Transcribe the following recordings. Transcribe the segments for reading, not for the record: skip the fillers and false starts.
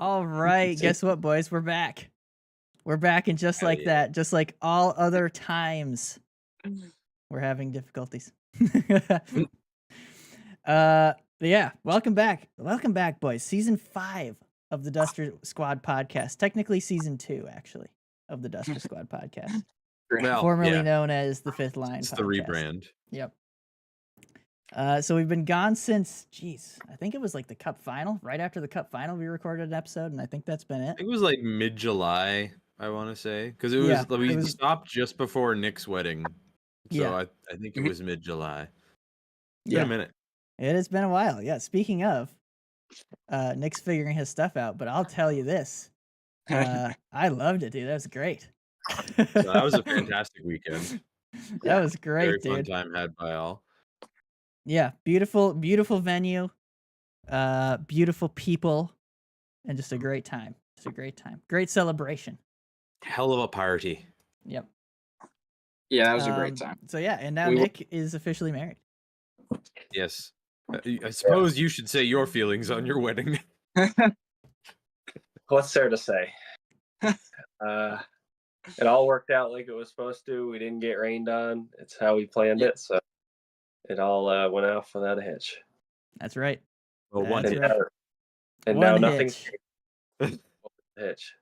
All right, guess what, boys? We're back. We're back, and just Hell like yeah. that, just like all other times, we're having difficulties. Yeah, welcome back. Welcome back, boys. Season 5 of the Duster Squad podcast. Technically season 2, actually, of the Duster Squad podcast. Well, Formerly yeah, known as the Fifth Line it's the podcast. rebrand. Yep. So we've been gone since, I think it was like the Cup final. Right after the Cup final, we recorded an episode, and I think that's been I it. think it was like mid-July, I want to say, because Yeah, we stopped just before Nick's wedding, so Yeah. I think it was mid-July. It's been Yeah. a minute. It has been a while. Yeah. Speaking of, Nick's figuring his stuff out, but I'll tell you this. I loved it, dude. That was great. So that was a fantastic weekend. That was Very great, fun dude. time had by all. Yeah, beautiful, beautiful venue, beautiful people, and just a great time. Just a great time. Great celebration. Hell of a party. Yep. Yeah, that was a great time. So yeah, and now We were- Nick is officially married. Yes. I suppose you should say your feelings on your wedding. What's there to say? It all worked out like it was supposed to. We didn't get rained on. It's how we planned it, so it all went off without a hitch. That's right. Well, one That's hit. right. And One now nothing hitch. hitch.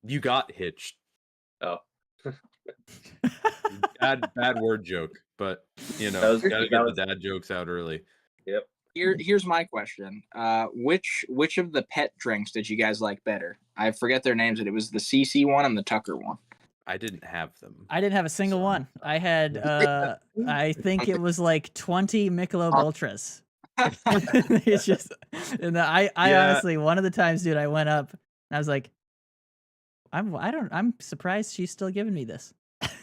You got hitched. Oh, Bad word joke, but you know, That was- gotta that get was- the dad jokes out early. Here's my question. Which of the pet drinks did you guys like better? I forget their names, but it was the CC one and the Tucker one. I didn't have them. I didn't have a single So- one. I had, I think it was like 20 Michelob Ultras. It's just, and I Yeah. honestly, one of the times, dude, I went up and I was like, I'm surprised she's still giving me this.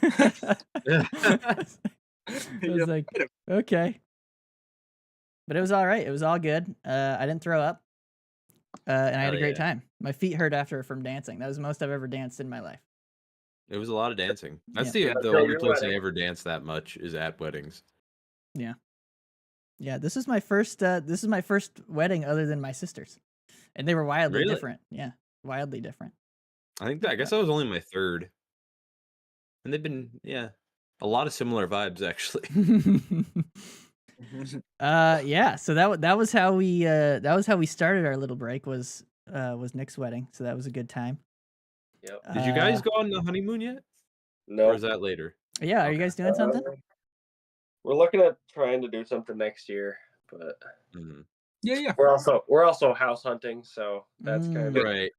I was like, okay. But it was all right. It was all good. I didn't throw up. And I had Hell a great yeah. time. My feet hurt after from dancing. That was the most I've ever danced in my life. It was a lot of dancing. That's Yeah. the Until only your place I wedding. ever danced that much is at weddings. Yeah, this is my first wedding other than my sister's. And they were wildly Really? different. Yeah, wildly different. I guess that was only my third. And they've been, a lot of similar vibes actually. Yeah, so that was how we started our little break was Nick's wedding. So that was a good time. Yep. Did you guys go on the honeymoon yet? No. Or is that later? Yeah, are you guys doing something? We're looking at trying to do something next year, but Mhm. Yeah. we're also house hunting, so that's kind of Right.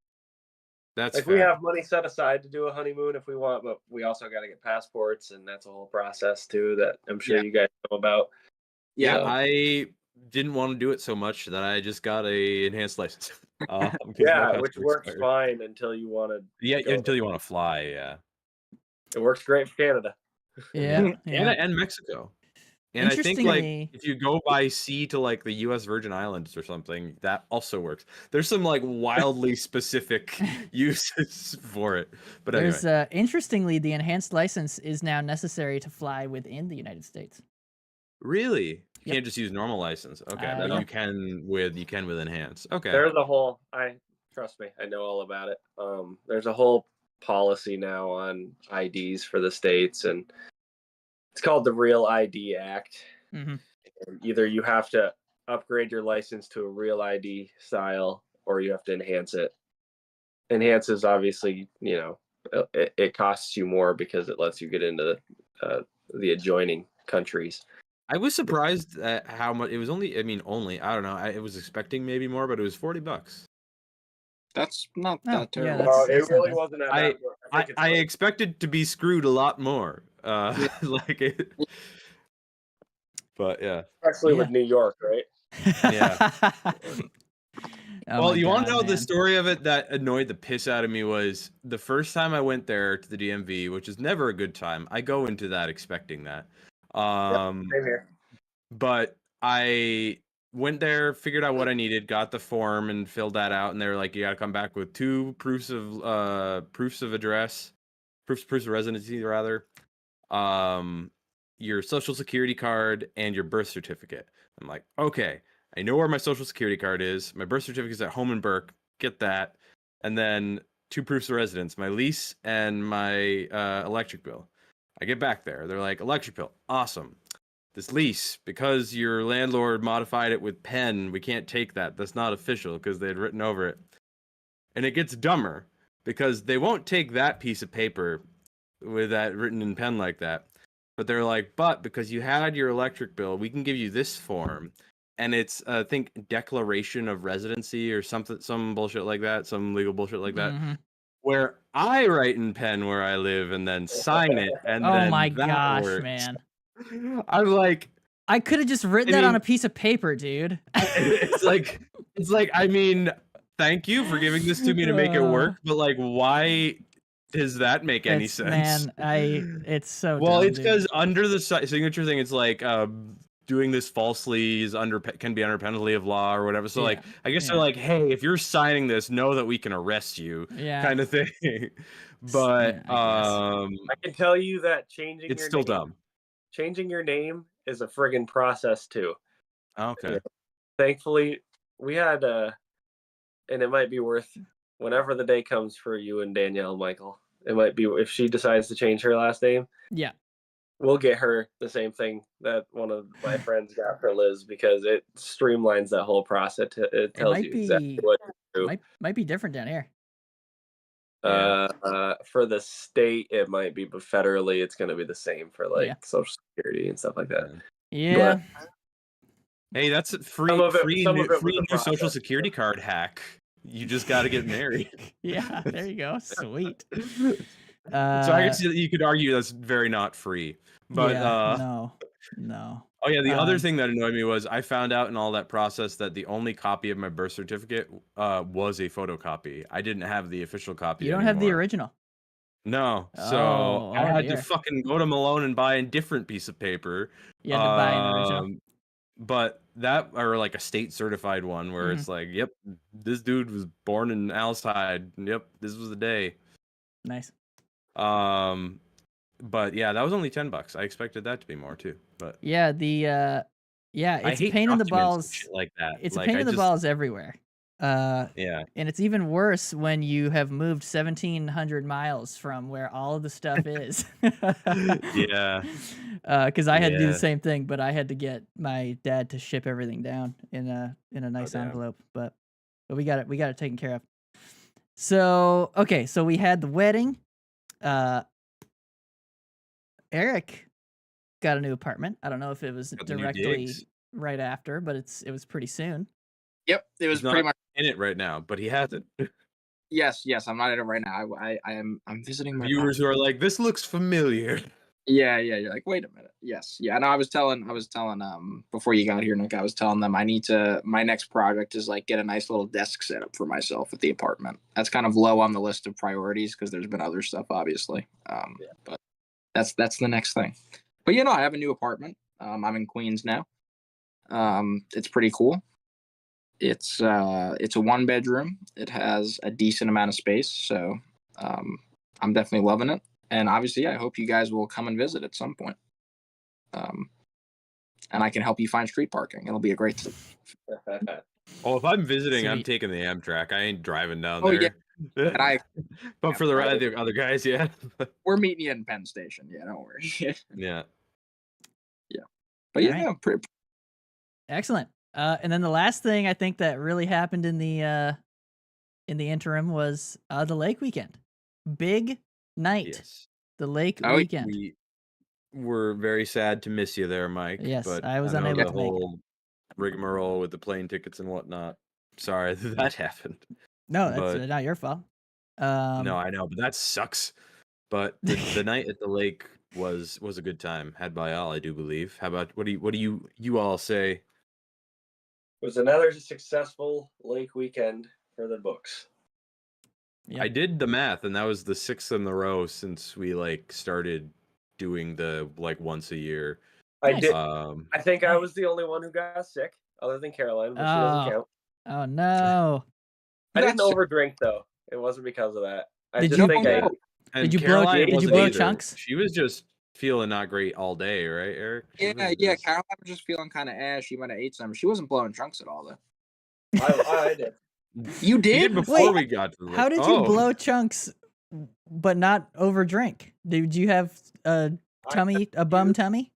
That's like fair. we have money set aside to do a honeymoon if we want, but we also got to get passports, and that's a whole process too that I'm sure Yeah. you guys know about. Yeah, So- I didn't want to do it so much that I just got a enhanced license. 'Cause my Yeah, passport which works expired. fine until you want to. Yeah, go. until you want to fly, yeah. It works great for Canada. Yeah, yeah. And Mexico. And I think like Interestingly- if you go by sea to like the US Virgin Islands or something, that also works. There's some like wildly specific uses for it. But anyway. There's interestingly, the enhanced license is now necessary to fly within the United States. Really? You Yep. can't just use normal license. Okay, but Yeah. you can with enhanced. Okay. There's a whole. Trust me, I know all about it. There's a whole policy now on IDs for the states, and it's called the Real ID Act. Mhm. And either you have to upgrade your license to a Real ID style, or you have to enhance it. Enhance is obviously, it costs you more because it lets you get into the adjoining countries. I was surprised at how much it was only I don't know. I was expecting maybe more, but it was $40. That's not Oh, that yeah, terrible. that's- It not really bad. wasn't that I- bad. I think it's I like- expected to be screwed a lot more. Like it. But yeah. especially with Yeah. New York, right? Yeah. Oh Well, my you want to God, know the man. story of it that annoyed the piss out of me was the first time I went there to the DMV, which is never a good time. I go into that expecting that. Same here. But I went there, figured out what I needed, got the form and filled that out, and they were like, you got to come back with 2 proofs of address, proofs of residency rather, your social security card and your birth certificate. I'm like, okay, I know where my social security card is. My birth certificate is at home in Burke. get that, and then 2 proofs of residence, my lease and my electric bill. I get back there. They're like, electric bill, awesome. This lease, because your landlord modified it with pen, we can't take that. That's not official because they had written over it. And it gets dumber because they won't take that piece of paper with that written in pen like that. But they're like, but because you had your electric bill, we can give you this form. And it's, I think, declaration of residency or something, some bullshit like that, some legal bullshit like that. Mhm. Where I write in pen where I live and then sign it. And Oh then my that gosh, works. man. I'm like, I could have just written I that on a mean- piece of paper, dude. it's like, I mean, thank you for giving this to me to make it work, but like, why does that make any It's- sense? Man, it's so Well, dumb, it's dude. because under the signature thing, it's like doing this falsely is can be under penalty of law or whatever. So like, Yeah, I guess yeah. they're like, hey, if you're signing this, know that we can arrest you, Yeah. kind of thing. But Yeah, I I can tell you that changing it's your still name, dumb. changing your name is a friggin' process too. Okay. Thankfully, we had and it might be worth whenever the day comes for you and Danielle, Michael. It might be if she decides to change her last name. Yeah. We'll get her the same thing that one of my friends got for Liz because it streamlines that whole process. It tells might you exactly be- what to do. Might be different down here. For the state, it might be, but federally, it's going to be the same for like Yeah. Social Security and stuff like that. Yeah. Hey, that's a free Some of it- free some new, of it was free a new Social process. Security card hack. You just got to get married. Yeah, there you go. Sweet. So I guess you could argue that's very not free. But no. oh yeah, the other Um, thing that annoyed me was I found out in all that process that the only copy of my birth certificate was a photocopy. I didn't have the official copy. You don't have the anymore. original. No, so Oh, I oh had dear. to fucking go to Malone and buy a different piece of paper. You had to buy an original. But that, or like a state certified one where Mhm. it's like, yep, this dude was born in Alcide. Yep, this was the day. Nice. But yeah, that was only $10. I expected that to be more too. But Yeah, I it's a hate pain in the documents and balls. shit like that. It's Like, a pain I in the just- balls everywhere. Yeah, And it's even worse when you have moved 1,700 miles from where all of the stuff is. yeah. Because I had to do Yeah. the same thing, but I had to get my dad to ship everything down in a nice damn. envelope. But we got it taken care of. So okay, so we had the wedding. Eric got a new apartment. I don't know if it was Got the new directly digs. right after, but it was pretty soon. Yep, it was He's pretty not much. in it right now, but he hasn't. Yes, I'm not in it right now. I'm visiting my Viewers who are like, this looks familiar. Yeah. You're like, wait a minute. Yes. Yeah. No, I was telling before you got here, Nick, I was telling them my next project is like get a nice little desk set up for myself at the apartment. That's kind of low on the list of priorities because there's been other stuff, obviously. But that's the next thing. But I have a new apartment. I'm in Queens now. It's pretty cool. It's a 1-bedroom. It has a decent amount of space, so I'm definitely loving it. And obviously, I hope you guys will come and visit at some point. And I can help you find street parking. It'll be a great thing. Oh, if I'm visiting, I'm Sweet. taking the Amtrak. I ain't driving down Oh, there. yeah. And But for the other guys, yeah. we're meeting you in Penn Station. Yeah, don't worry. Yeah. But yeah, Alright. no, pretty, Excellent. And then the last thing I think that really happened in the interim was the lake weekend. Big night. Yes. The lake Oh, weekend. We were very sad to miss you there, Mike. Yes, but I was know unable the to make it. whole rigmarole with the plane tickets and whatnot. Sorry that happened. No, that's but- not your fault. No, I know, but that sucks. But the night at the lake was a good time, had by all, I do believe. How about what do you all say? It was another successful lake weekend for the books. Yep. I did the math, and that was the 6th in the row since we started doing the once a year. I Nice. did. Um, I think I was the only one who got sick, other than Caroline, but she doesn't count. Oh no. I didn't That's- overdrink though. It wasn't because of that. I Did just you- think I. and Did you blow- Caroline did you wasn't blow either. chunks? She was just feeling not great all day, right, Eric? She was yeah. just- Caroline was just feeling kind of ash. She might have ate some. She wasn't blowing chunks at all though. I did. You We did? did before Wait, we got to the How lake. did you blow chunks but not over drink? Did you have a bum tummy?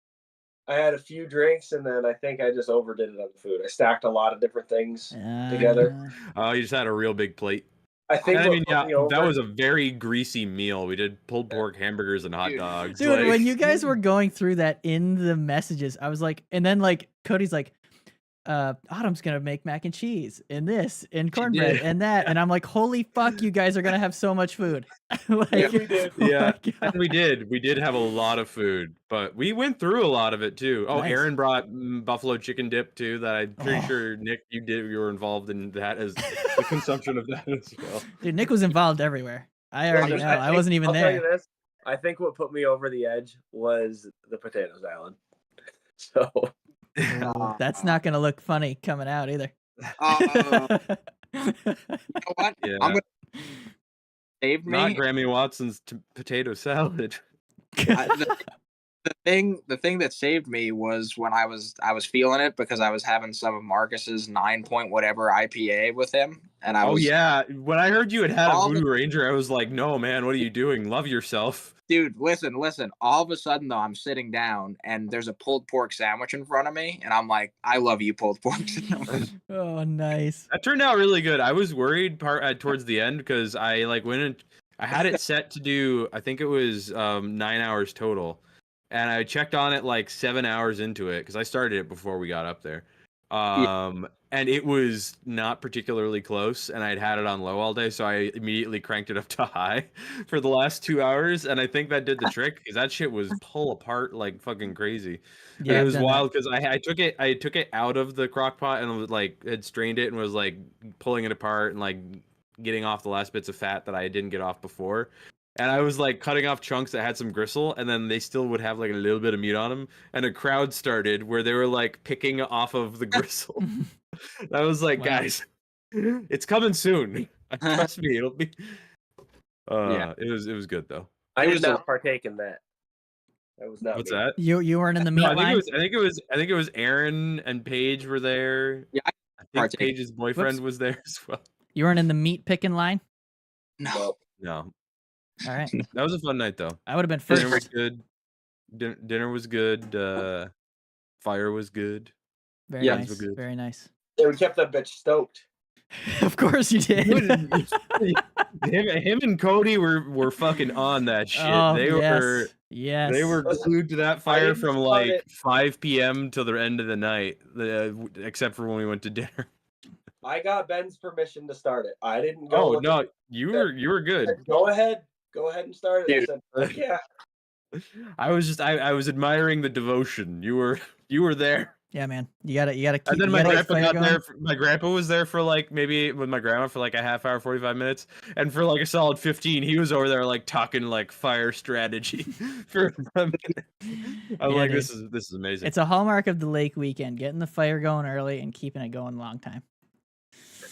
I had a few drinks, and then I think I just overdid it on the food. I stacked a lot of different things together. Oh, you just had a real big plate. I think And I what mean, put yeah, me over, that was a very greasy meal. We did pulled pork, hamburgers, and hot Dude. dogs. Dude, like- when you guys were going through that in the messages, I was like, and then like Cody's like, Autumn's gonna make mac and cheese and this and cornbread did. and that, and I'm like, holy fuck, you guys are gonna have so much food. Like, Yeah, we did. oh my Yeah, God. and we did have a lot of food, but we went through a lot of it too. Oh, Nice. Aaron brought buffalo chicken dip too. That I'm pretty Oh. sure Nick, you were involved in that as the consumption of that as well. Dude, Nick was involved everywhere. I already know. I wasn't even I'll tell you there. this. I think what put me over the edge was the potato salad. So Ooh, that's not gonna look funny coming out either. You know what? Yeah, I'm gonna save not me. Grammy Watson's potato salad. The thing that saved me was when I was feeling it because I was having some of Marcus's 9 point whatever IPA with him, and I Oh was yeah, when I heard you had a All the- Voodoo Ranger, I was like, no man, what are you doing? Love yourself. dude, listen. All of a sudden though, I'm sitting down and there's a pulled pork sandwich in front of me, and I'm like, I love you, pulled pork sandwich. Oh, nice. That turned out really good. I was worried towards the end because I like went and I had it set to do, I think it was 9 hours total, and I checked on it like 7 hours into it because I started it before we got up there. And it was not particularly close, and I'd had it on low all day, so I immediately cranked it up to high for the last 2 hours, and I think that did the trick because that shit was pull apart like fucking crazy. Yeah, And it I've was done that. wild because I took it out of the crock pot and was like had strained it and was like pulling it apart and like getting off the last bits of fat that I didn't get off before. And I was like cutting off chunks that had some gristle, and then they still would have like a little bit of meat on them. And a crowd started where they were like picking off of the gristle. I was like, Wow. guys, it's coming soon. Trust me, it'll be. Yeah. It was good though. I It did was not partake in that. That was not What's me. that? You weren't in the meat No, I think line? I think it was Aaron and Paige were there. Yeah, I think partake. Paige's boyfriend Whoops. was there as well. You weren't in the meat picking line? No, Well, No, All right. that was a fun night though. I would have been Dinner was first. good. Dinner was good. Fire was good. Very Yeah. nice. Those were good. Very nice. yeah, we kept that bitch stoked. Of course you did. him and Cody were fucking on that shit. Oh, They were yes. they were Listen, glued to that fire didn't from start like it. 5 p.m. till the end of the night, except for when we went to dinner. I got Ben's permission to start it. I didn't go. Oh with no, you were good. it. Go ahead and start it. I Dude. said, "Fuck yeah." I was admiring the devotion. You were there. Yeah, man. You gotta keep. And then you my gotta keep grandpa fire got going. there. My grandpa was there for like maybe with my grandma for like a half hour, 45 minutes, and for like a solid 15, he was over there like talking like fire strategy for a minute. I'm Yeah, like, dude. this is amazing. It's a hallmark of the lake weekend: getting the fire going early and keeping it going a long time.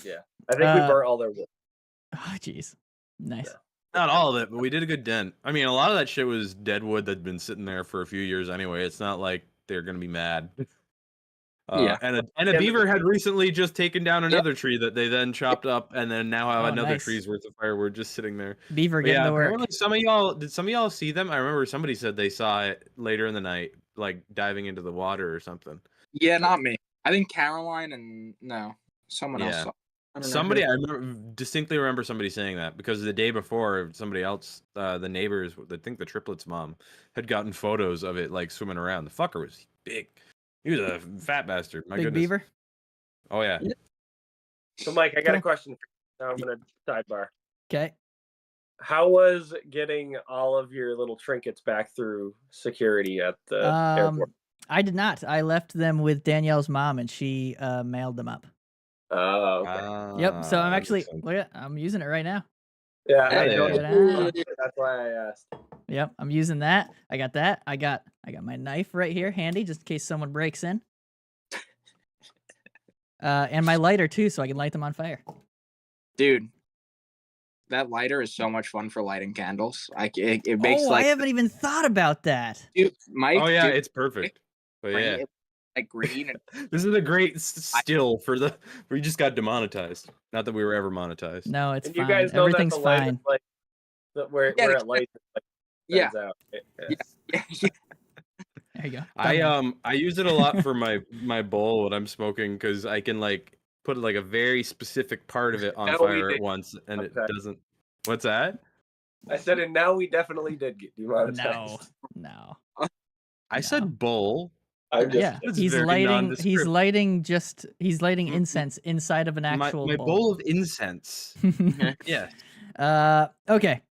Yeah, I think we burnt all their wood. Oh, jeez. Nice. Not all of it, but we did a good dent. I mean, a lot of that shit was dead wood that'd been sitting there for a few years anyway. It's not like they're gonna be mad. Yeah. And a Yeah, beaver had recently just taken down another tree that they then chopped up, and then now have Oh, another nice. tree's worth of firewood just sitting there. Beaver But getting yeah, to work. apparently did some of y'all see them? I remember somebody said they saw it later in the night, like diving into the water or something. yeah, not me. I think Caroline and no, someone else. Yeah. Saw. I don't know Somebody, who. I distinctly remember somebody saying that because the day before, somebody else, the neighbors, I think the triplets' mom, had gotten photos of it like swimming around. The fucker was big. He was a fat bastard. My Big goodness. beaver. Oh yeah. So, Mike, I got a Cool. question for you. Now I'm gonna sidebar. Okay. How was getting all of your little trinkets back through security at the airport? I did not. I left them with Danielle's mom, and she mailed them up. Oh, okay. Yep. So I'm that actually makes sense. look at. I'm using it right now. Yeah, I Hey. know. Yeah. That's why I asked. Yep. I'm using that. I got that. I got my knife right here, handy, just in case someone breaks in. And my lighter too, so I can light them on fire. Dude, that lighter is so much fun for lighting candles. It makes Oh, like I haven't even thought about that. dude, Mike. Oh yeah, dude, it's perfect. But bring yeah, it- like green. And This is a great still for the. We just got demonetized. Not that we were ever monetized. No, it's And fine. you guys know Everything's that the light is fine. like where Yeah, it lights like yeah, turns out. yeah. There you go. I use it a lot for my bowl when I'm smoking because I can like put like a very specific part of it on Now we fire at did. once and it Okay. doesn't. What's that? I said, and now we definitely did get demonetized. No. I No. said bowl. I'm just Yeah, It's he's very lighting. He's nondescript. lighting Mm, incense inside of an My actual bowl of incense. Yeah. Okay.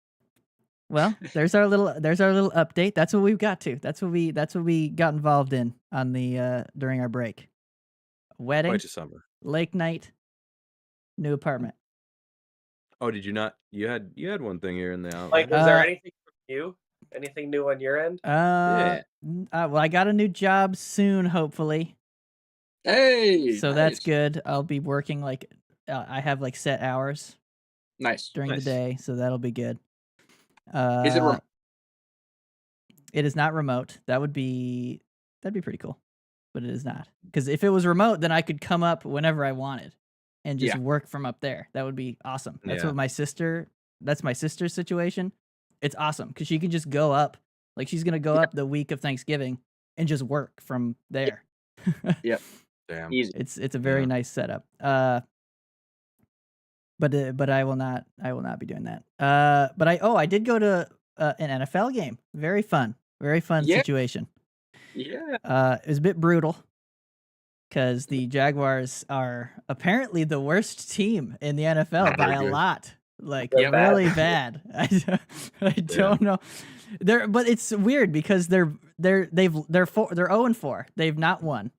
Well, there's our little update. That's what we've got to. That's what we got involved in on the during our break. Wedding, Quite a summer. lake night, new apartment. Oh, did you not? You had one thing here in the outline. Like, was there anything from you? Anything new on your end? Well, I got a new job soon, hopefully. Hey, So that's good. I'll be working like I have like set hours nice. during Nice. the day, so that'll be good. Is it remote? It is not remote. That'd be pretty cool, but it is not. Because if it was remote, then I could come up whenever I wanted and just Yeah. work from up there. That would be awesome. That's Yeah. what that's my sister's situation. It's awesome because she can just go up. Like she's gonna go up the week of Thanksgiving and just work from there. Damn. Easy. It's a very Yeah. nice setup. But I will not be doing that. But I did go to an NFL game. Very fun Yeah. situation. Yeah. It was a bit brutal because the Jaguars are apparently the worst team in the NFL by a good. lot. Like They're bad. really bad. I don't know. But it's weird because they're 0-4. They've not won.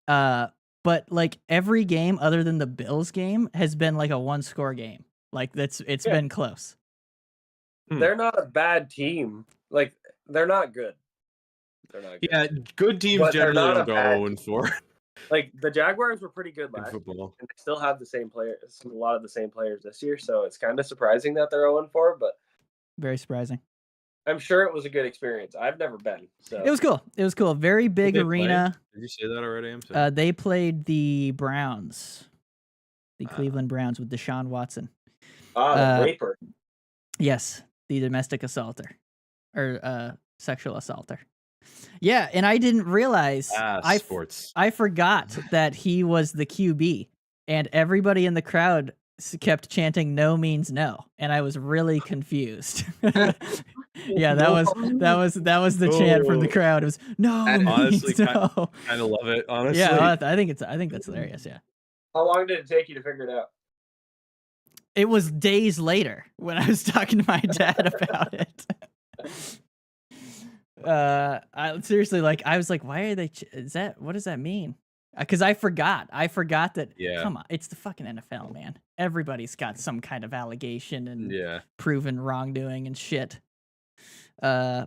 But like every game other than the Bills game has been like a 1-score game. Like it's Yeah. been close. They're not a bad team. Like, they're not good. They're not good. Yeah, good teams But they're generally not don't a go bad 0-4 Like, the Jaguars were pretty good in last year, football. and they still have the same players, a lot of the same players this year. So it's kind of surprising that they're 0-4. But Very surprising. I'm sure it was a good experience. I've never been. So It was cool. Very big they play? arena. Did you say that already? I'm sorry. They played the Browns, the Ah. Cleveland Browns with Deshaun Watson. the raper. Yes, the domestic assaulter or sexual assaulter. Yeah, and I didn't realize Sports. I forgot that he was the QB, and everybody in the crowd kept chanting "No means no," and I was really confused. Yeah, that was the chant from the Oh. crowd. It was "No That- Honestly, means no." Kind of love it, honestly. Yeah, I think that's hilarious. Yeah, How long did it take you to figure it out? it was days later when I was talking to my dad about it. I seriously I was like, why are they? What does that mean? Because I forgot that. Yeah. Come on, it's the fucking NFL, man. Everybody's got some kind of allegation and Yeah. proven wrongdoing and shit. No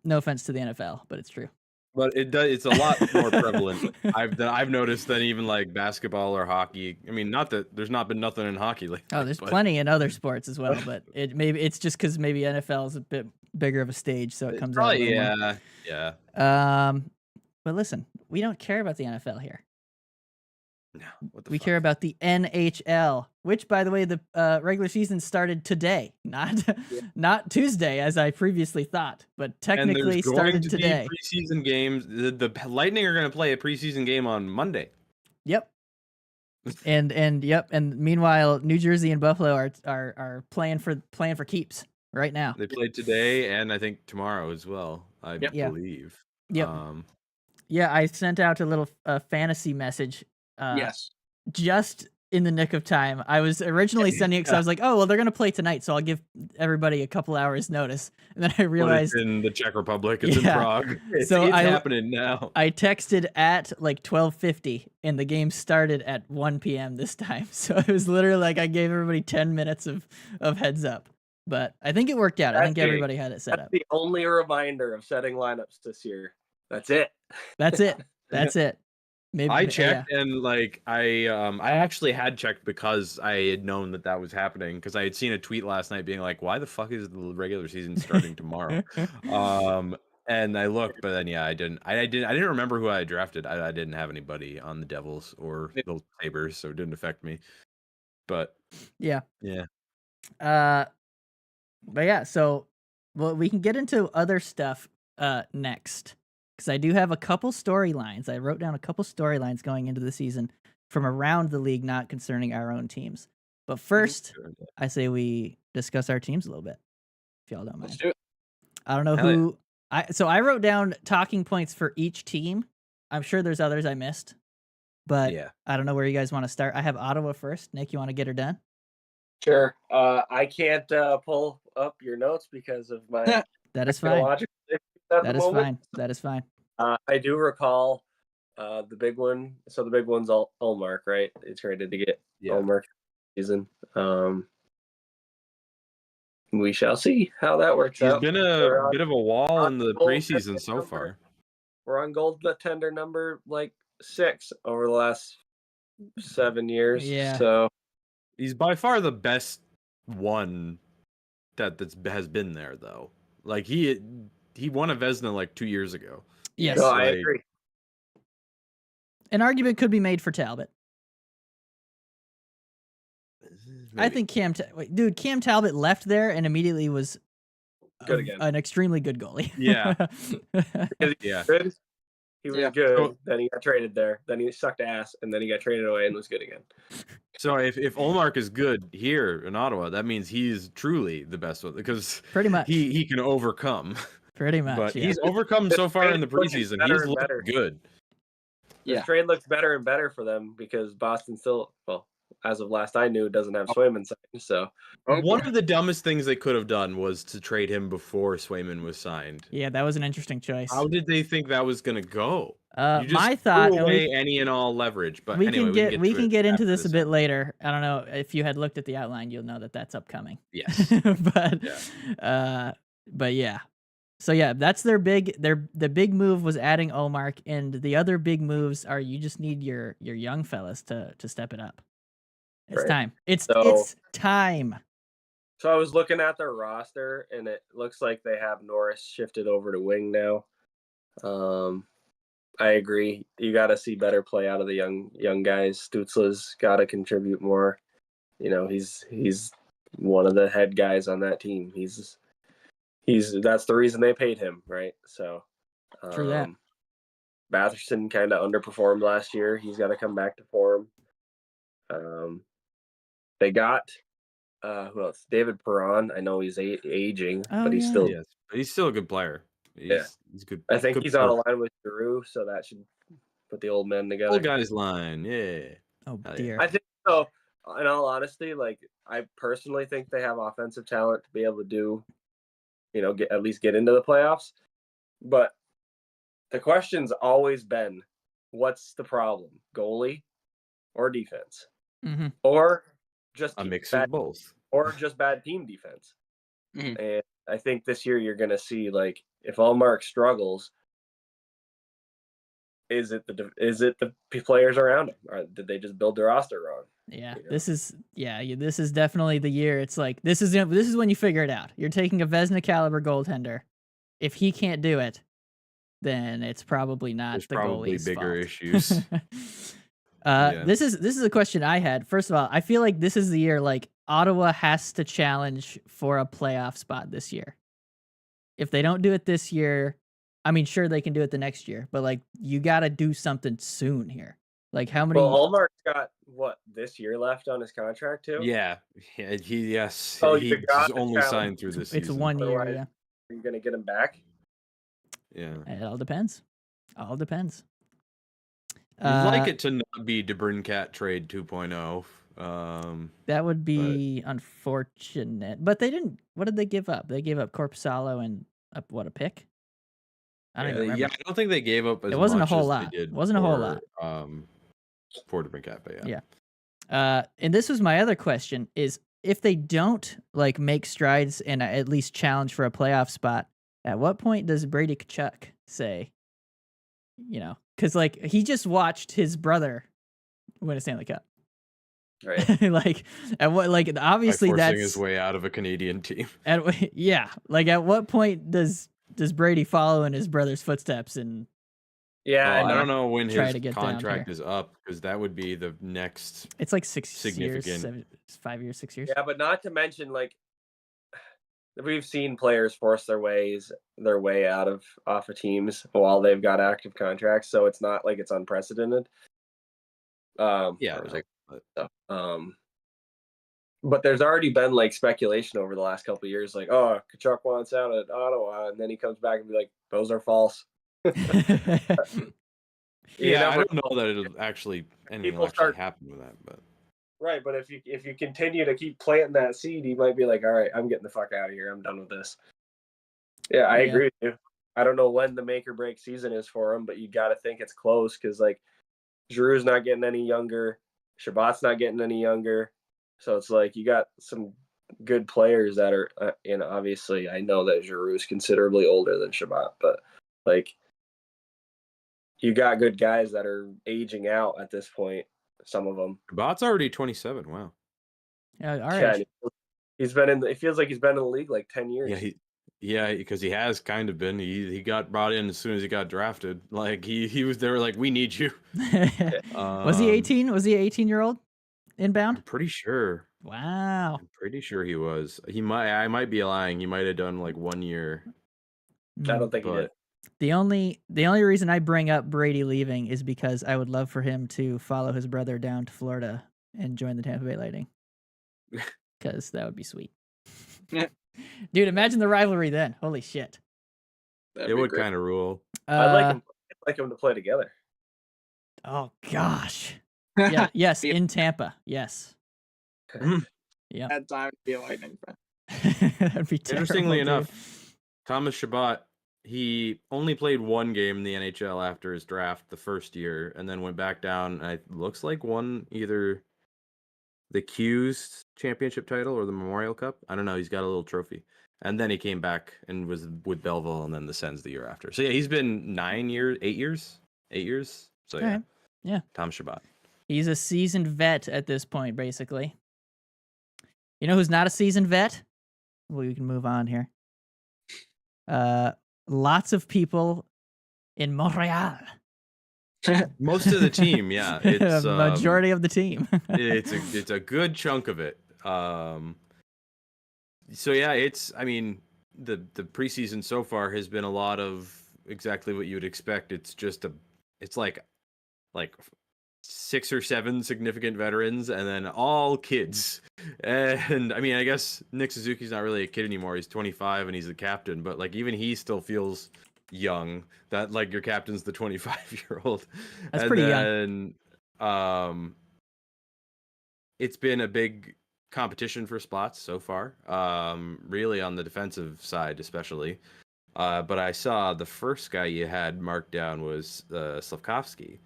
offense to the NFL, but it's true. But it's a lot more prevalent. I've noticed than even like basketball or hockey. I mean, not that there's not been nothing in hockey lately. Oh, there's but plenty in other sports as well, but it's just because maybe NFL is a bit bigger of a stage, so it comes out. A Probably, little more. yeah. But listen, we don't care about the NFL here. No, what the We fuck? care about the NHL, which, by the way, the regular season started today, not Tuesday, as I previously thought, but And technically there's going started to today. be preseason games. The Lightning are going to play a preseason game on Monday. Yep. And meanwhile, New Jersey and Buffalo are playing for keeps right now. They played today and I think tomorrow as well. I Yeah. believe. Yep. Yeah, I sent out a little fantasy message. Yes. Just in the nick of time. I was originally sending it because I was like, oh, well, they're going to play tonight, so I'll give everybody a couple hours notice. And then I But realized it's in the Czech Republic. It's in Yeah. Prague. It's So I- happening now. I texted at like 12:50, and the game started at 1 p.m. this time. So it was literally like I gave everybody 10 minutes of heads up. But I think it worked out. I That's think big. everybody had it set That's up. the only reminder of setting lineups this year. That's it. That's it. That's it. Maybe I yeah. checked and like I actually had checked because I had known that was happening because I had seen a tweet last night being like, why the fuck is the regular season starting tomorrow? And And I looked, but then I didn't remember who I drafted. I didn't have anybody on the Devils or the Sabres, so it didn't affect me. But Yeah. yeah. But yeah, so we can get into other stuff next, because I do have a couple storylines. I wrote down a couple storylines going into the season from around the league, not concerning our own teams. But first, I say we discuss our teams a little bit, if y'all don't mind. Let's do it. I don't know Hell yeah. who. So I wrote down talking points for each team. I'm sure there's others I missed, but Yeah. I don't know where you guys want to start. I have Ottawa first. Nick, you want to get her done? Sure. I can't pull up your notes because of my That is fine. technological issues at That the is moment. fine. That is fine. I do recall the big one. So the big one's Ullmark, right? They traded to get Yeah. Ullmark season. We shall see how that works He's out. been We're a bit of a wall in the gold preseason so number. far. We're on goaltender number 6 over the last 7 years. Yeah. So He's by far the best one has been there, though. Like he won a Vezina like 2 years ago. Yes. no, Like- I agree. An argument could be made for Talbot. I Maybe. think Cam Talbot left there and immediately was Good again. an extremely good goalie. Yeah. Because he Yeah. was good. He was Yeah. good. So- Then he got traded there. Then he sucked ass, and then he got traded away and was good again. So if Ullmark is good here in Ottawa, that means he's truly the best one because Pretty much. he can overcome. Pretty much. But yeah. he's overcome so far in the It's looking preseason. better He's and looked better. good. Yeah. This trade looks better and better for them because Boston still, well, as of last I knew, doesn't have Swayman signed. So One of the dumbest things they could have done was to trade him before Swayman was signed. Yeah, that was an interesting choice. How did they think that was going to go? You just My thought, threw and away any and all leverage. But we anyway, can get into after this a bit later. I don't know if you had looked at the outline, you'll know that that's upcoming. Yes. But yeah. So yeah, that's the big move was adding Ullmark, and the other big moves are you just need your young fellas to step it up. It's Right. time. It's So- time. So I was looking at their roster, and it looks like they have Norris shifted over to wing now. I agree. You got to see better play out of the young guys. Stutzla's got to contribute more. You know, he's one of the head guys on that team. He's that's the reason they paid him, right? So, True that. Batherson kind of underperformed last year. He's got to come back to form. They got who else? David Perron. I know he's aging, Oh, but he's yeah. still. Yes, but he's still a good player. He's good. I think good he's on a player. line with Giroux, so that should put the old men together. Old guys line. Yeah. Oh Hell yeah. dear. I think so. In all honesty, like I personally think they have offensive talent to be able to do, at least get into the playoffs. But the question's always been, what's the problem, goalie or defense, hmm or just A mix bad, of both. or just bad team defense? Mhm. And I think this year you're going to see, like, if Ullmark struggles, is it the players around him, or did they just build their roster wrong? Yeah, you know? this is definitely the year. It's like this is when you figure it out. You're taking a Vezina caliber goaltender. If he can't do it, then it's probably not There's the probably goalie's bigger fault. issues. Yeah. This is a question I had. First of all, I feel like this is the year like Ottawa has to challenge for a playoff spot this year. If they don't do it this year, I mean, sure they can do it the next year, but like you got to do something soon here. Like how many? Well, Ullmark's got this year left on his contract too. Yeah. Yes. Oh, He's you got the only challenge. signed through this It's season. 1 year. Otherwise- Yeah, Are you gonna get him back? Yeah. it all depends. All depends. You'd like it to not be DeBrincat trade 2.0. That would be unfortunate, but they didn't. What did they give up? They gave up Corpusalo and a pick. I don't even remember. Yeah, I don't think they gave up as It wasn't a much whole as lot. they did Wasn't a whole lot. For DeBrincat, but yeah. Yeah. And this was my other question: is if they don't like make strides and at least challenge for a playoff spot, at what point does Brady Tkachuk say, because like he just watched his brother win a Stanley Cup. Right. Like at what? Like By obviously forcing that's his way out of a Canadian team. At what point does does Brady follow in his brother's footsteps and Yeah, Well, and I don't know when try his to get down contract here. is up because that would be the next. it's like 6 years, Significant. 5 years, 6 years? yeah, but not to mention like we've seen players force their way out of off of teams while they've got active contracts, so it's not like it's unprecedented. Yeah, or was no, it- but- but there's already been like speculation over the last couple of years, like, oh, Kachuk wants out at Ottawa, and then he comes back and be like, those are false. You yeah, I never don't know that it'll actually anything will People actually start- happen with that, but Right, but if you continue to keep planting that seed, he might be like, all right, I'm getting the fuck out of here. I'm done with this. Yeah, I Yeah. agree with you. I don't know when the make or break season is for him, but you got to think it's close because like Giroux's not getting any younger, Shabbat's not getting any younger, so it's like you got some good players that are, obviously I know that Giroux's considerably older than Shabbat, but like you got good guys that are aging out at this point. Some of them. Bot's already 27. Wow. Yeah, all Yeah, right. he's been in. It feels like he's been in the league like 10 years. Yeah, because he has kind of been. He got brought in as soon as he got drafted. Like he was. They were like, we need you. Was he 18? Was he 18-year-old inbound? I'm pretty sure. Wow. I'm pretty sure he was. I might be lying. He might have done like 1 year. I don't think he But- did. The only reason I bring up Brady leaving is because I would love for him to follow his brother down to Florida and join the Tampa Bay Lightning. Because that would be sweet. Yeah. Dude, imagine the rivalry then. Holy shit. That'd It be would great. kind of rule. I'd like him to play together. Oh gosh. Yeah. Yes. Yeah. In Tampa. Yes. Yeah. Had time to be a Lightning fan. That'd be terrible, Interestingly dude. enough, Thomas Shabbat, he only played one game in the NHL after his draft the first year, and then went back down. And it looks like won either the Q's championship title or the Memorial Cup. I don't know. He's got a little trophy, and then he came back and was with Belleville, and then the Sens the year after. So yeah, he's been 8 years. So yeah, Alright. Yeah. Tom Shabbat. He's a seasoned vet at this point, basically. You know who's not a seasoned vet? Well, we can move on here. Lots of people in Montreal. Most of the team, yeah, it's Majority of the team. it's a good chunk of it. So yeah, I mean the preseason so far has been a lot of exactly what you would expect. It's like 6 or 7 significant veterans and then all kids. And I mean, I guess Nick Suzuki's not really a kid anymore. He's 25 and he's the captain, but like even he still feels young. That like your captain's the 25-year-old. That's And pretty young. then, it's been a big competition for spots so far. Really on the defensive side, especially. But I saw the first guy you had marked down was Slavkovsky,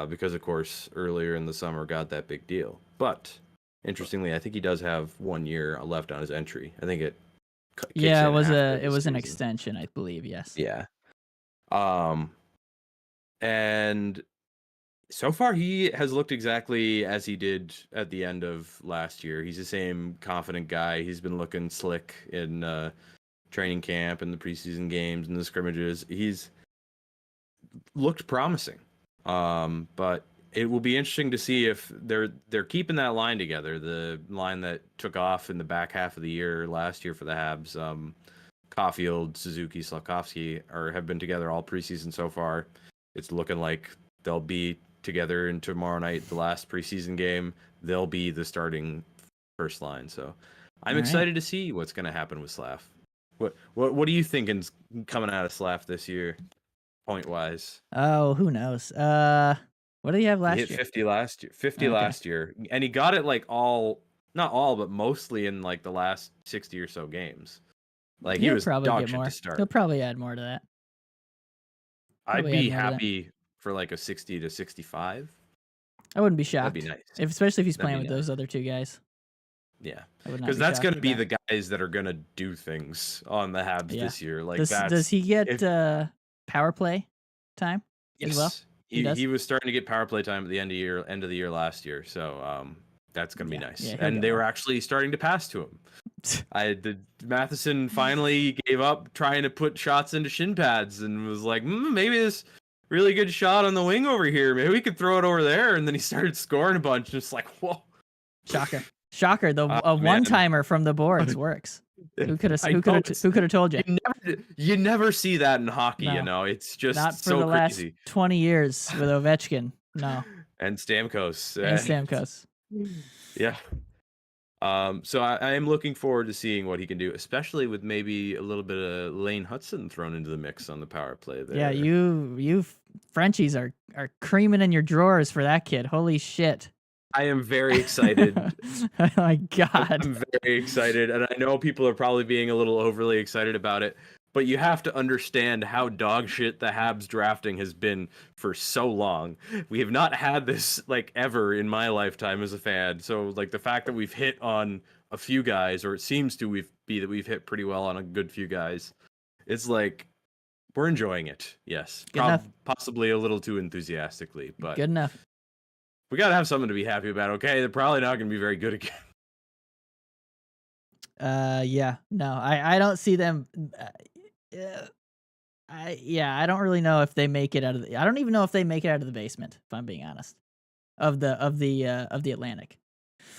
because of course earlier in the summer got that big deal. But interestingly, I think he does have 1 year left on his entry. I think it. Kicks Yeah, in it was after it was an season. extension, I believe. Yes. Yeah. And so far he has looked exactly as he did at the end of last year. He's the same confident guy. He's been looking slick in training camp and the preseason games and the scrimmages. He's looked promising. But it will be interesting to see if they're keeping that line together, the line that took off in the back half of the year last year for the Habs. Caulfield, Suzuki, Slavkovsky have been together all preseason so far. It's looking like they'll be together in tomorrow night, the last preseason game. They'll be the starting first line. So I'm All right. excited to see what's going to happen with Slav. What are you thinking coming out of Slav this year, point wise? Oh, who knows? What did he have He last hit year? 50 last year. 50 Okay. last year, and he got it like not all, but mostly in like the last 60 or so games. Like he He'll was probably dog get shit more. to start. He'll probably add more to that. I'd probably be add more to that. happy for like a 60 to 65. I wouldn't be shocked. That'd be nice. Especially if he's That'd playing be with those other two guys. Yeah, I would not because be that's shocked going to with be that. the guys that are going to do things on the Habs Yeah. this year. Like Does he get if- power play time? yes, as well? He does? he was starting to get power play time at the end of the year last year. So that's going to be Yeah, nice. yeah, he'll and get they were more. actually starting to pass to him. Matheson finally gave up trying to put shots into shin pads and was like, maybe this really good shot on the wing over here. Maybe we could throw it over there. And then he started scoring a bunch. Just like, whoa. Shocker. The one timer from the boards works. Who could have told you? You never see that in hockey. No. You know, it's just Not for so the last crazy. 20 years with Ovechkin. No. And Stamkos. And Stamkos. Yeah. So I am looking forward to seeing what he can do, especially with maybe a little bit of Lane Hudson thrown into the mix on the power play there. Yeah, you Frenchies are creaming in your drawers for that kid. Holy shit. I am very excited. Oh my God. I'm very excited, and I know people are probably being a little overly excited about it, but you have to understand how dog shit the Habs drafting has been for so long. We have not had this like ever in my lifetime as a fan. So like the fact that we've hit on a few guys, or it seems to that we've hit pretty well on a good few guys, it's like we're enjoying it. Yes, possibly a little too enthusiastically, but good enough. We gotta have something to be happy about. Okay, they're probably not gonna be very good again. Yeah, no, I don't see them. I don't really know if they make it out of I don't even know if they make it out of the basement, if I'm being honest, of the Atlantic.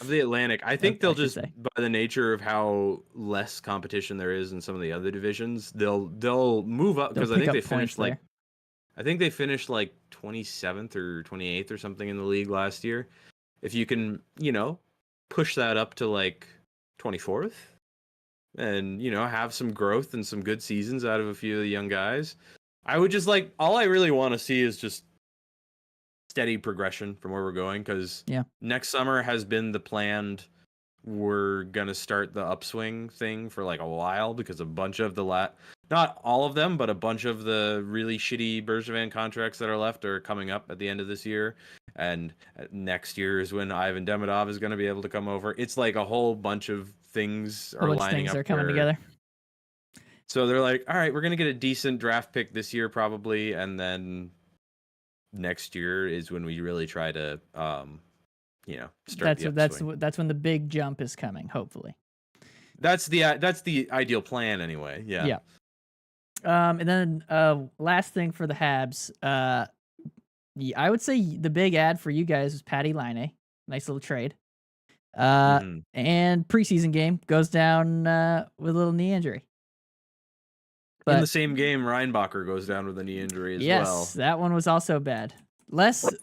Of the Atlantic, I think they'll just, say. by the nature of how less competition there is in some of the other divisions, they'll move up because I think they finished like. I think they finished like 27th or 28th or something in the league last year. If you can, push that up to like 24th and, have some growth and some good seasons out of a few of the young guys, I would just all I really want to see is just steady progression from where we're going. Cause next summer has been the planned, we're going to start the upswing thing for like a while because a bunch of not all of them, but a bunch of the really shitty Bergevin contracts that are left are coming up at the end of this year. And next year is when Ivan Demidov is going to be able to come over. It's like a whole bunch of things are lining up. Things are coming together. So they're like, all right, we're going to get a decent draft pick this year probably. And then next year is when we really try to, start that's when the big jump is coming, hopefully. That's the ideal plan anyway. Yeah. Yeah. And then last thing for the Habs, I would say the big ad for you guys was Patty Laine. Nice little trade. And preseason game goes down with a little knee injury. But in the same game, Reinbacher goes down with a knee injury as well. Yes, that one was also bad.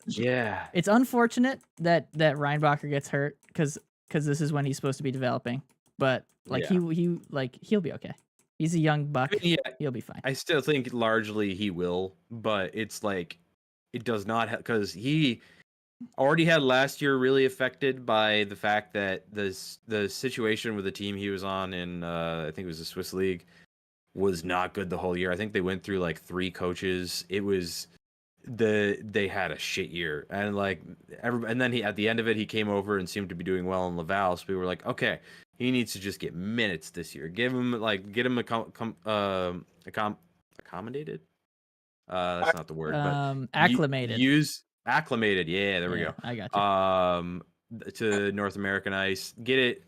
Yeah. It's unfortunate that Reinbacher gets hurt because this is when he's supposed to be developing. But he'll be okay. He's a young buck. I mean, he'll be fine. I still think largely he will, but it's like it does not because he already had last year really affected by the fact that the situation with the team he was on in I think it was the Swiss League was not good the whole year. I think they went through like 3 coaches. It was they had a shit year, and and then at the end of it he came over and seemed to be doing well in Laval. So we were like, okay. He needs to just get minutes this year. Get him accommodated. That's not the word. But acclimated. Acclimated. Yeah, there we go. I got you. To North American ice. Get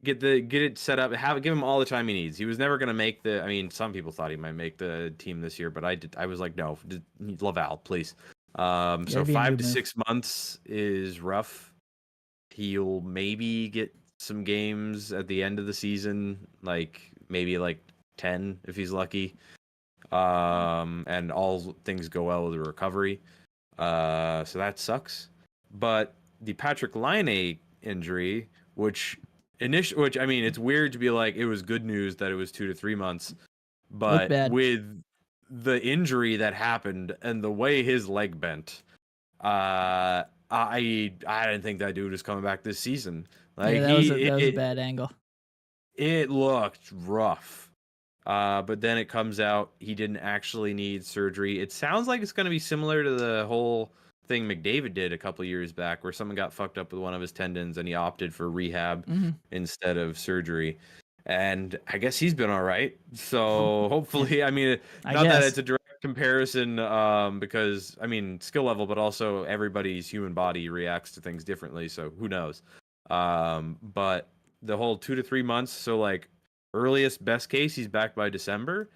it set up. Give him all the time he needs. He was never gonna make the. I mean, some people thought he might make the team this year, but I was like, no, Laval, please. So 5 to 6 months is rough. He'll maybe get some games at the end of the season, maybe 10 if he's lucky, and all things go well with the recovery, so that sucks. But the Patrik Laine injury, which I mean, it's weird to be like it was good news that it was 2 to 3 months, but with the injury that happened and the way his leg bent, I didn't think that dude was coming back this season. That was a bad angle. It looked rough. But then it comes out he didn't actually need surgery. It sounds like it's going to be similar to the whole thing McDavid did a couple years back where someone got fucked up with one of his tendons and he opted for rehab instead of surgery. And I guess he's been all right. So hopefully, I mean, that it's a direct comparison because, I mean, skill level, but also everybody's human body reacts to things differently. So who knows? But the whole 2 to 3 months. So like earliest best case, he's back by December.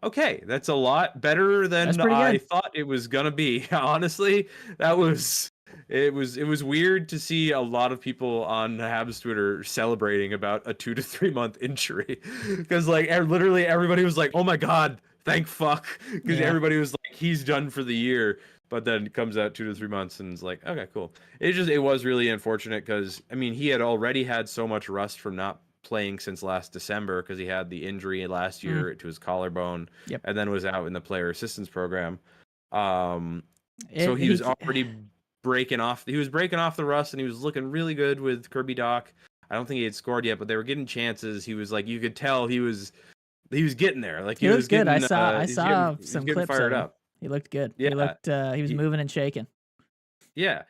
Okay, that's a lot better That's than pretty I good. thought it was gonna be. Honestly, it was weird to see a lot of people on Habs Twitter celebrating about a 2 to 3 month injury, because like literally everybody was like, "Oh my god, thank fuck," because Yeah. everybody was like, "He's done for the year." But then it comes out 2 to 3 months, and it's like, okay, cool. It was really unfortunate because I mean he had already had so much rust from not playing since last December because he had the injury last year to his collarbone, Yep. and then was out in the player assistance program. So It- he was he- already breaking off. He was breaking off the rust, and he was looking really good with Kirby Doc. I don't think he had scored yet, but they were getting chances. He was like, you could tell he was getting there. Like He he looked was good. I getting, saw he was some getting- he was getting clips fired of him. up. He looked good. Yeah. He looked he was He- moving and shaking. Yeah.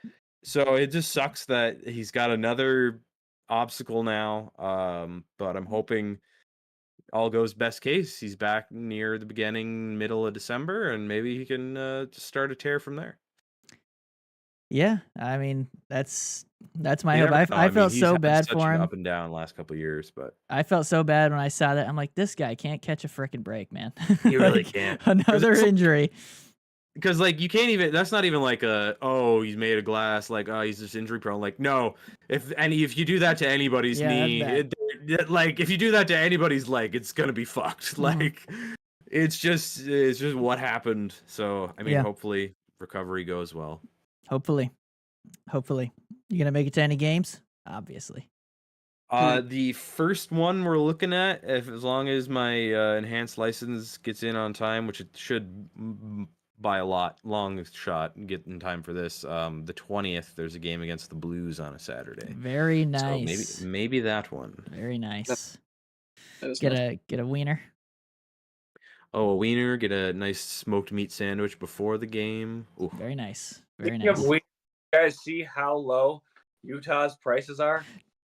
So it just sucks that he's got another obstacle now. But I'm hoping all goes best case. He's back near the middle of December, and maybe he can just start a tear from there. Yeah, I mean that's my You hope. never know. I mean, felt he's so had bad such for an him. up and down last couple of years, but I felt so bad when I saw that. I'm like, this guy can't catch a freaking break, man. He really Like, can't. Another it's- injury. because like you can't even. That's not even like he's made of glass. Like he's just injury prone. Like no, if you do that to anybody's Yeah, that's knee, bad. like if you do that to anybody's leg, it's gonna be fucked. Mhm. Like it's just what happened. So I mean, Yeah. hopefully recovery goes well. Hopefully. You gonna make it to any games? Obviously. The first one we're looking at, as long as my enhanced license gets in on time, which it should by a long shot get in time for this. The 20th, there's a game against the Blues on a Saturday. Very nice. So maybe that one. Very nice. That is Get nice. a wiener. Oh, a wiener, get a nice smoked meat sandwich before the game. Ooh. Very nice. Very Speaking of nice. wheat, you guys see how low Utah's prices are?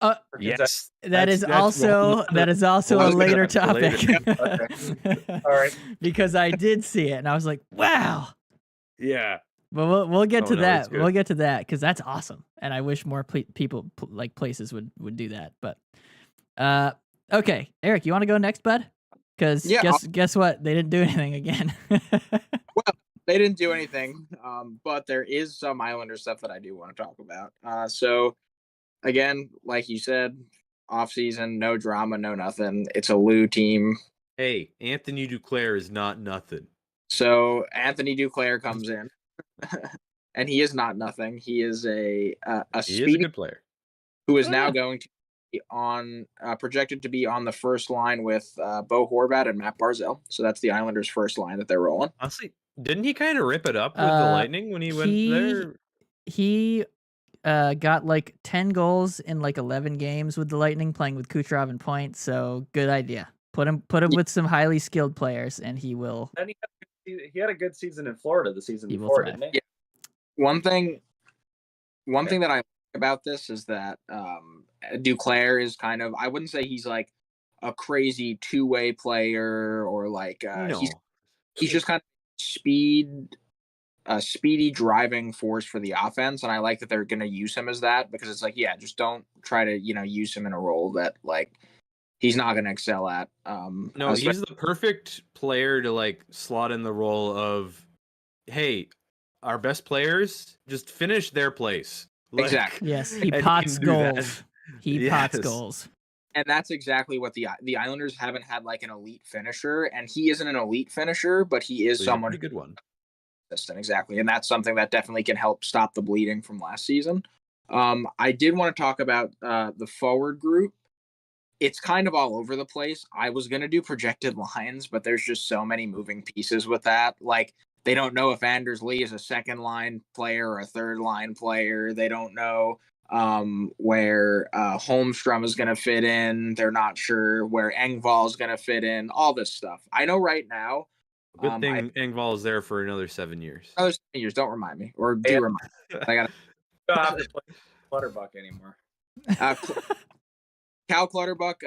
Uh, For Yes. That is That's also one- that is also a one later for later. topic. All right. Because I did see it and I was like, wow. Yeah. But we'll get Oh, to no, that. it's good. We'll get to that because that's awesome, and I wish more people like places would do that. But okay, Eric, you want to go next, bud? Because Yeah, guess what? They didn't do anything again. They didn't do anything, but there is some Islander stuff that I do want to talk about. So, again, like you said, off season, no drama, no nothing. It's a Lou team. Hey, Anthony Duclair is not nothing. So Anthony Duclair comes in, and he is not nothing. He is a He is a speedy good player. who is Oh, now yeah. going to be on projected to be on the first line with Bo Horvat and Matt Barzell. So that's the Islanders' first line that they're rolling. Honestly, didn't he kind of rip it up with the Uh, Lightning when he went he- there? He got like 10 goals in like 11 games with the Lightning, playing with Kucherov and Point. So good idea. Put him Yeah. with some highly skilled players, and he will. And he had a good season in Florida the season He will before, thrive. didn't he? One thing that I like about this is that Duclair is kind of, I wouldn't say he's like a crazy two-way player or like No. he's just kind of a speedy driving force for the offense, and I like that they're going to use him as that, because it's like, yeah, just don't try to use him in a role that like he's not going to excel at. No, he's the perfect player to like slot in the role of, hey, our best players just finish their place. Like, Exactly. Yes, he and he pots can do that. goals. He pots Yes. goals. And that's exactly what the Islanders haven't had, like an elite finisher, and he isn't an elite finisher, but he is So he's a someone pretty good one. consistent, exactly, and that's something that definitely can help stop the bleeding from last season. I did want to talk about the forward group. It's kind of all over the place. I was going to do projected lines, but there's just so many moving pieces with that. Like, they don't know if Anders Lee is a second line player or a third line player. They don't know where Holmstrom is going to fit in. They're not sure where Engvall is going to fit in. All this stuff. I know right now. Good thing Engvall is there for another 7 years. Other years, don't remind me, or do Yeah. remind me. I got You don't have to play Clutterbuck anymore. Cal Clutterbuck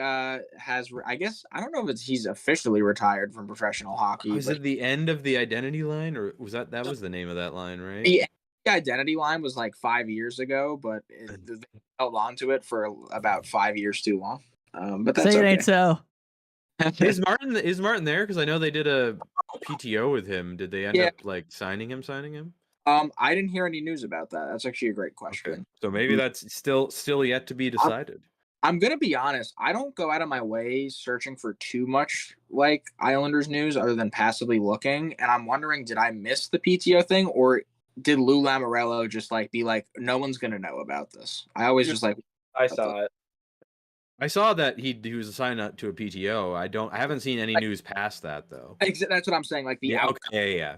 has, I guess, I don't know if he's officially retired from professional hockey. Was but it the end of the identity line, or was that was the name of that line, right? the the identity line was like 5 years ago, but they held on to it for about 5 years too long. But that's Say it okay. ain't so. Is Martin there? Because I know they did a PTO with him. Did they end Yeah. up like signing him? I didn't hear any news about that. That's actually a great question. Okay. So maybe that's still yet to be decided. I'm gonna be honest. I don't go out of my way searching for too much like Islanders news other than passively looking. And I'm wondering, did I miss the PTO thing, or did Lou Lamoriello just like be like, no one's gonna know about this? I always just like, I saw it. I saw that he was assigned up to a PTO. I haven't seen any news past that though. that's what I'm saying. Like the Yeah, outcome. okay, yeah.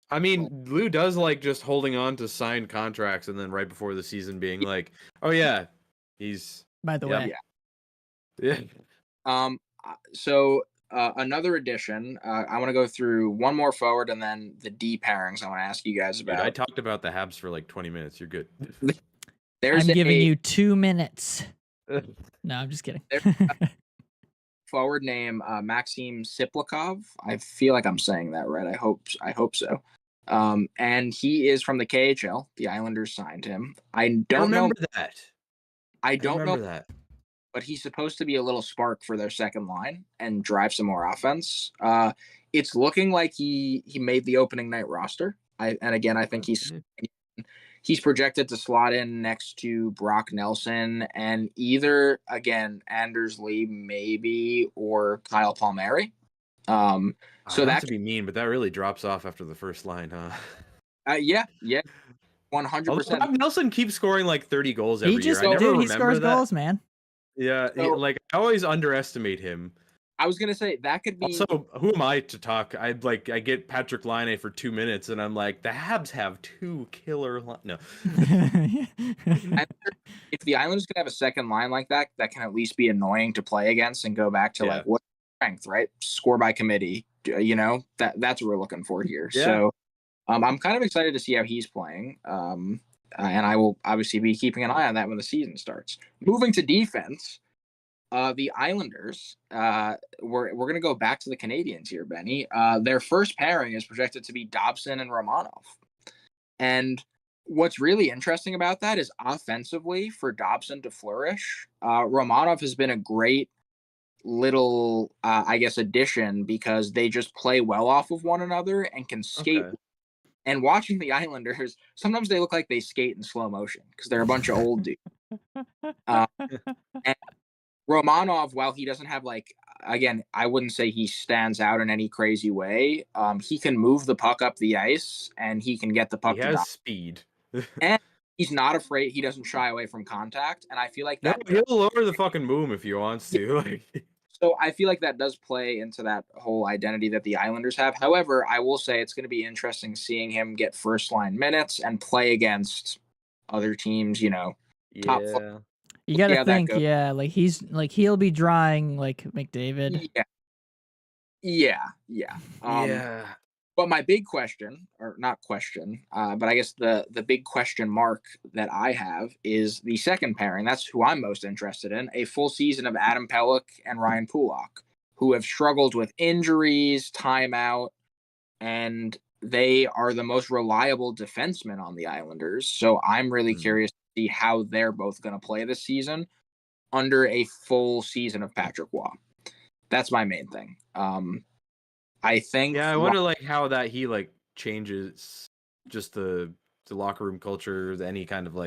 I mean, Lou does like just holding on to signed contracts and then right before the season being like, oh yeah, he's By the Yep. way, yeah. So another addition. I want to go through one more forward and then the D pairings. I want to ask you guys Dude, about. I talked about the Habs for like 20 minutes. You're good. There's I'm giving a you 2 minutes. No, I'm just kidding. forward name Maxim Siplikov. I feel like I'm saying that right. I hope so. And he is from the KHL. The Islanders signed him. I don't know. that. I don't know, that. but he's supposed to be a little spark for their second line and drive some more offense. It's looking like he made the opening night roster. I think he's projected to slot in next to Brock Nelson and either again Anders Lee maybe or Kyle Palmieri. So Not that to be mean, but that really drops off after the first line, huh? yeah, 100%. Although Nelson keeps scoring like 30 goals every He just, year. I never dude, he remember scores that. goals, man. Yeah, So- like I always underestimate him. I was gonna say that could be. Also, who am I to talk? I get Patrick Laine for 2 minutes, and I'm like, the Habs have 2 killer. No, If the Islanders could have a second line like that, that can at least be annoying to play against and go back to Yeah. like what strength, right? Score by committee. You know that's what we're looking for here. Yeah. So, I'm kind of excited to see how he's playing. And I will obviously be keeping an eye on that when the season starts. Moving to defense. The Islanders, we're going to go back to the Canadians here, Benny. Their first pairing is projected to be Dobson and Romanov. And what's really interesting about that is offensively for Dobson to flourish, Romanov has been a great little, addition because they just play well off of one another and can skate. Okay. And watching the Islanders, sometimes they look like they skate in slow motion because they're a bunch of old dudes. And Romanov, while he doesn't have I wouldn't say he stands out in any crazy way. He can move the puck up the ice and he can get the puck He to has dot. speed. And he's not afraid. He doesn't shy away from contact. And I feel like No, that. he'll lower the fucking boom if he wants to. Like, So I feel like that does play into that whole identity that the Islanders have. However, I will say it's going to be interesting seeing him get first line minutes and play against other teams, top yeah. You got to Yeah, that think, goes. yeah, like he'll be drawing like McDavid. Yeah. Yeah. But my big question, or not question, but I guess the big question mark that I have is the second pairing. That's who I'm most interested in. A full season of Adam Pelech and Ryan Pulock, who have struggled with injuries, timeout, and they are the most reliable defensemen on the Islanders. So I'm really curious to see how they're both going to play this season under a full season of Patrick Waugh. That's my main thing. I think. Yeah, I wonder how that he changes just the locker room culture, any kind of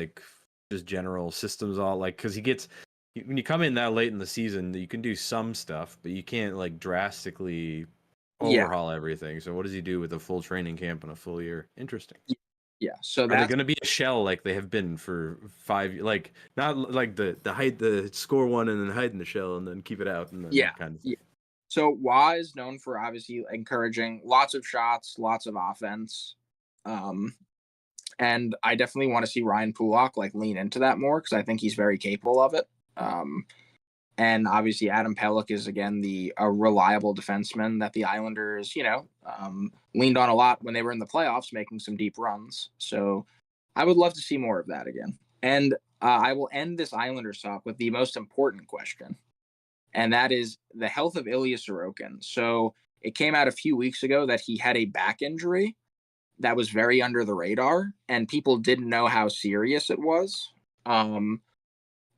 just general systems, all because he gets when you come in that late in the season, you can do some stuff, but you can't drastically overhaul everything. So what does he do with a full training camp and a full year? Interesting. Yeah. So are they going to be a shell like they have been for 5 years? Not like the hide the score one and then hide in the shell and then keep it out and then kind of. Yeah. So Waugh is known for obviously encouraging lots of shots, lots of offense. And I definitely want to see Ryan Pulock lean into that more because I think he's very capable of it. And obviously Adam Pelech is again a reliable defenseman that the Islanders, leaned on a lot when they were in the playoffs, making some deep runs. So I would love to see more of that again. And I will end this Islanders talk with the most important question. And that is the health of Ilya Sorokin. So it came out a few weeks ago that he had a back injury that was very under the radar, and people didn't know how serious it was.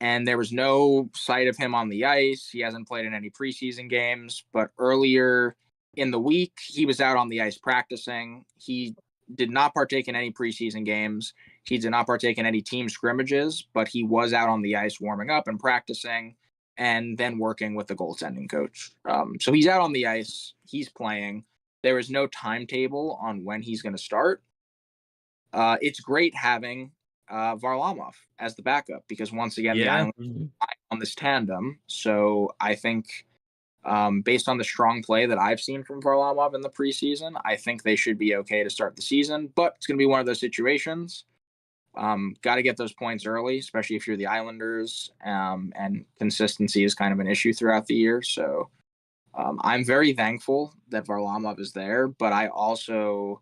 And there was no sight of him on the ice. He hasn't played in any preseason games, but earlier in the week, he was out on the ice practicing. He did not partake in any preseason games. He did not partake in any team scrimmages, but he was out on the ice warming up and practicing and then working with the goaltending coach. So he's out on the ice. He's playing. There is no timetable on when he's going to start. It's great having Varlamov as the backup because once again, the Islanders on this tandem. So I think based on the strong play that I've seen from Varlamov in the preseason, I think they should be okay to start the season, but it's going to be one of those situations. Got to get those points early, especially if you're the Islanders, and consistency is kind of an issue throughout the year. So I'm very thankful that Varlamov is there, but I also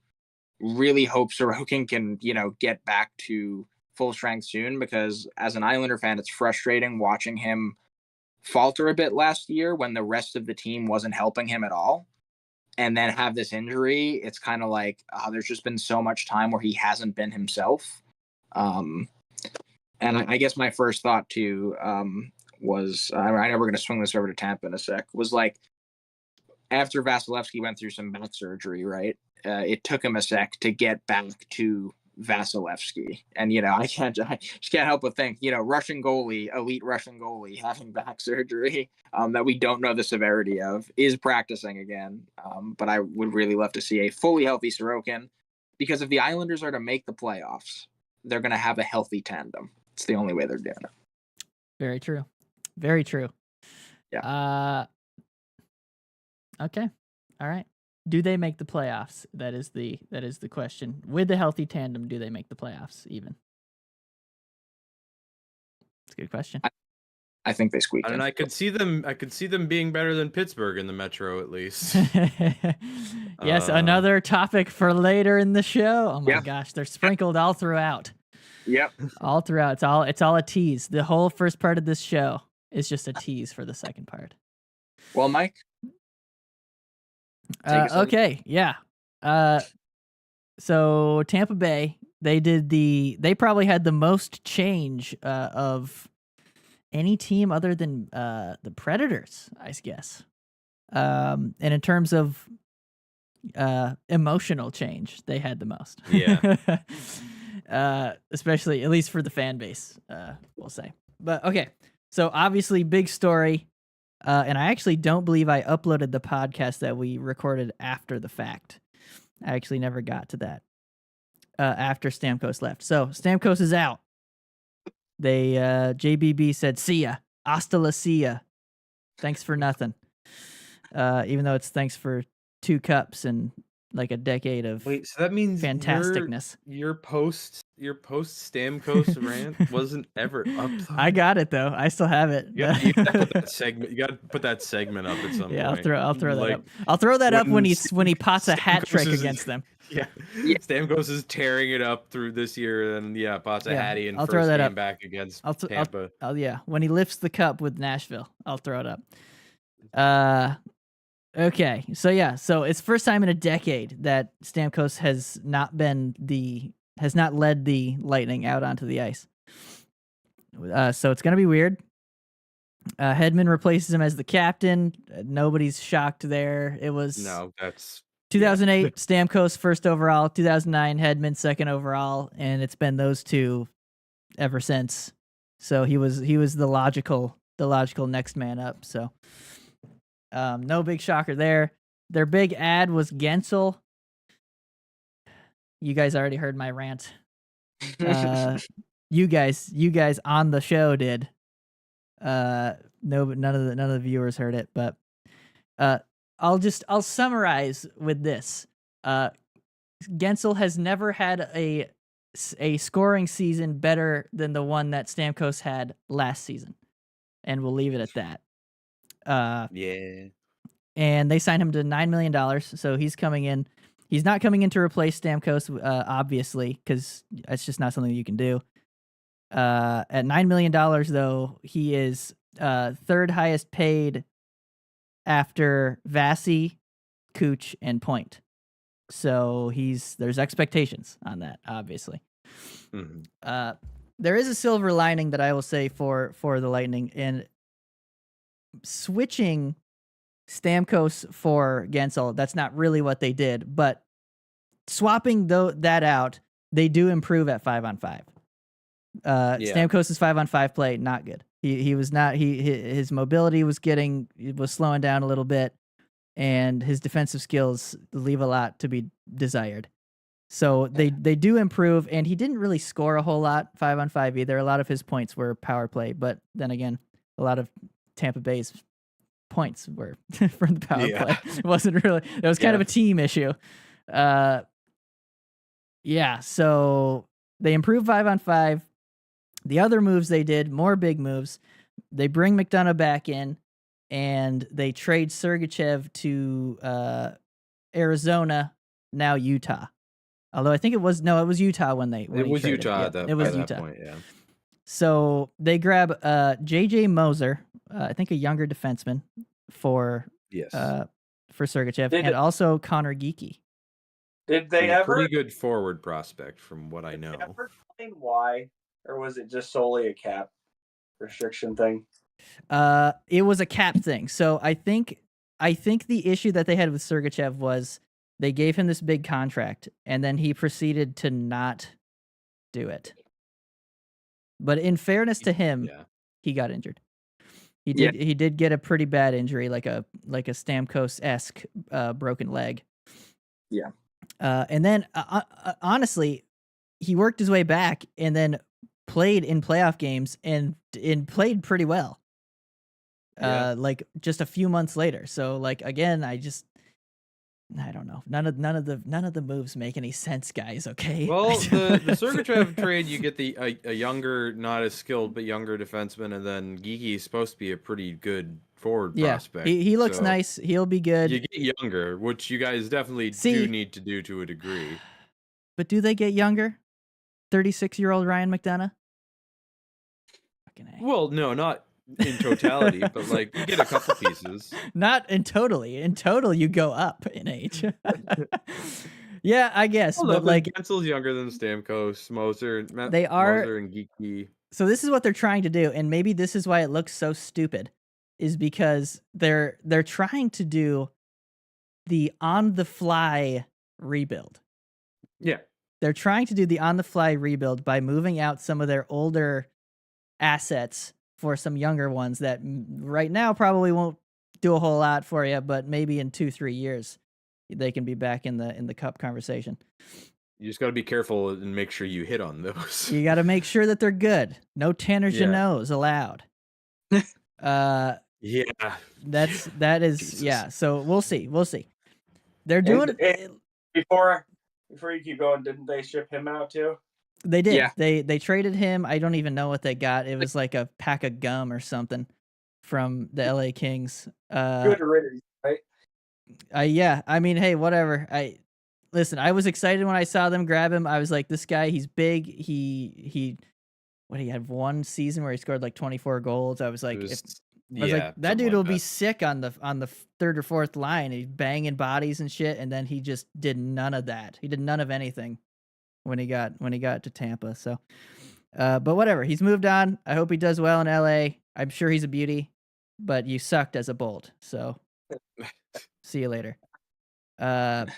really hope Sorokin can, get back to full strength soon, because as an Islander fan, it's frustrating watching him falter a bit last year when the rest of the team wasn't helping him at all. And then have this injury. It's kind of like there's just been so much time where he hasn't been himself. And I guess my first thought too was, I know we're going to swing this over to Tampa in a sec, was like after Vasilevsky went through some back surgery, right? It took him a sec to get back to Vasilevsky. And, I just can't help but think, Russian goalie, elite Russian goalie having back surgery that we don't know the severity of is practicing again. But I would really love to see a fully healthy Sorokin, because if the Islanders are to make the playoffs, they're going to have a healthy tandem. It's the only way they're doing it. Very true. Very true. Yeah. Okay. All right. Do they make the playoffs? That is the question. With the healthy tandem, do they make the playoffs even? It's a good question. I think they squeak in. And I could see them being better than Pittsburgh in the Metro at least. Yes, another topic for later in the show. Oh my gosh, they're sprinkled all throughout. Yep. All throughout. It's all a tease. The whole first part of this show is just a tease for the second part. Well, Mike. Okay, yeah. So Tampa Bay, they probably had the most change of any team other than the Predators, I guess. And in terms of emotional change, they had the most. Yeah. Especially, at least for the fan base, we'll say. But okay, so obviously big story. And I actually don't believe I uploaded the podcast that we recorded after the fact. I actually never got to that after Stamkos left. So Stamkos is out. They JBB said, "See ya, hasta la see ya. Thanks for nothing." Even though it's thanks for 2 cups and like a decade of so that means fantasticness. Your post Stamkos rant wasn't ever uploaded. I got it though. I still have it. You gotta put that segment. You gotta put that segment up at some point. Yeah, I'll throw that up. I'll throw that up when he pots a hat trick against them. Yeah. Stamkos is tearing it up through this year, and pots a hattie and I'll first throw that game up. back against Tampa. When he lifts the cup with Nashville, I'll throw it up. Okay, so it's first time in a decade that Stamkos has not led the Lightning out onto the ice. So it's gonna be weird. Hedman replaces him as the captain. Nobody's shocked there. It was 2008 Stamkos first overall, 2009 Hedman second overall, and it's been those two ever since. So he was the logical next man up. So no big shocker there. Their big ad was Gensel. You guys already heard my rant. You guys on the show did. No, but none of the viewers heard it, but I'll summarize with this. Gensel has never had a scoring season better than the one that Stamkos had last season, and we'll leave it at that. Yeah. And they signed him to $9 million, so he's coming in. He's not coming in to replace Stamkos, obviously, because that's just not something you can do. At $9 million, though, he is third highest paid after Vasi, Cooch, and Point. So there's expectations on that, obviously. Mhm. There is a silver lining that I will say for the Lightning, and switching Stamkos for Gensel. That's not really what they did, but swapping that out, they do improve at 5-on-5. Yeah. Stamkos's 5-on-5 play not good. He was not his mobility was slowing down a little bit, and his defensive skills leave a lot to be desired. So they do improve, and he didn't really score a whole lot 5-on-5 either. A lot of his points were power play, but then again, a lot of Tampa Bay's points were from the power Yeah. play. It wasn't really. It was kind of a team issue. Yeah. So they improved 5-on-5. The other moves they did, more big moves. They bring McDonough back in, and they trade Sergachev to Arizona, now Utah. Although I think it was Utah when It he was traded. Utah Yeah, at that, it was by that Utah. point, yeah. So they grab JJ Moser, I think a younger defenseman for Yes. Sergachev, Did and it- also Connor Geeky. Did they And a ever? pretty good forward prospect, from what I know. Ever explain why, or was it just solely a cap restriction thing? It was a cap thing. So I think the issue that they had with Sergachev was they gave him this big contract, and then he proceeded to not do it. But in fairness to him, Yeah. he got injured. He Yeah. did get a pretty bad injury, like a Stamkos-esque broken leg. Yeah. And then honestly, he worked his way back and then played in playoff games and played pretty well. Yeah. Like just a few months later. So like again, I don't know. None of the moves make any sense, guys. Okay. Well, the Sergachev trade, you get a younger, not as skilled, but younger defenseman, and then Geeky is supposed to be a pretty good forward prospect. He looks so nice. He'll be good. You get younger, which you guys definitely See- do need to do to a degree. But do they get younger? 36-year-old Ryan McDonough? Fucking A. Well, no, not in totality, but like you get a couple pieces. Not in totally. In total, you go up in age. Yeah, I guess. Well, no, but like, Gensel's younger than Stamkos, Moser, They are- Moser and Geeky. so this is what they're trying to do, and maybe this is why it looks so stupid, is because they're trying to do the on-the-fly rebuild. Yeah. They're trying to do the on-the-fly rebuild by moving out some of their older assets for some younger ones that right now probably won't do a whole lot for you, but maybe in 2-3 years they can be back in the cup conversation. You just got to be careful and make sure you hit on those. You got to make sure that they're good. No Tanner Yeah. Jeannots allowed. Yeah. That is Jesus. yeah. So we'll see. They're doing. And before you keep going, didn't they ship him out too? They did. Yeah. They traded him. I don't even know what they got. It was like a pack of gum or something from the LA Kings. Good riddance, right? Yeah. I mean, hey, whatever. Listen. I was excited when I saw them grab him. I was like, this guy, he's big. He had one season where he scored like 24 goals. I was like, It was- I was like, that something dude like will be that. sick on the third or fourth line. He's banging bodies and shit, and then he just did none of that. He did none of anything when he got to Tampa. So, but whatever. He's moved on. I hope he does well in LA. I'm sure he's a beauty, but you sucked as a Bolt. So, see you later. The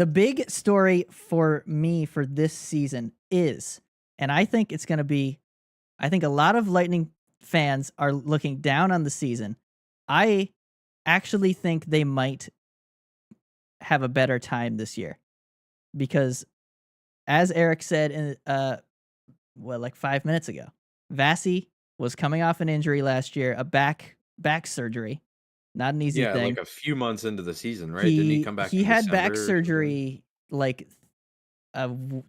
big story for me for this season is, and I think it's going to be, I think a lot of Lightning fans are looking down on the season. I actually think they might have a better time this year because, as Eric said in like 5 minutes ago, Vasi was coming off an injury last year, a back surgery, not an easy Yeah, thing. like a few months into the season, right? Didn't he come back? He in had back December or something? surgery like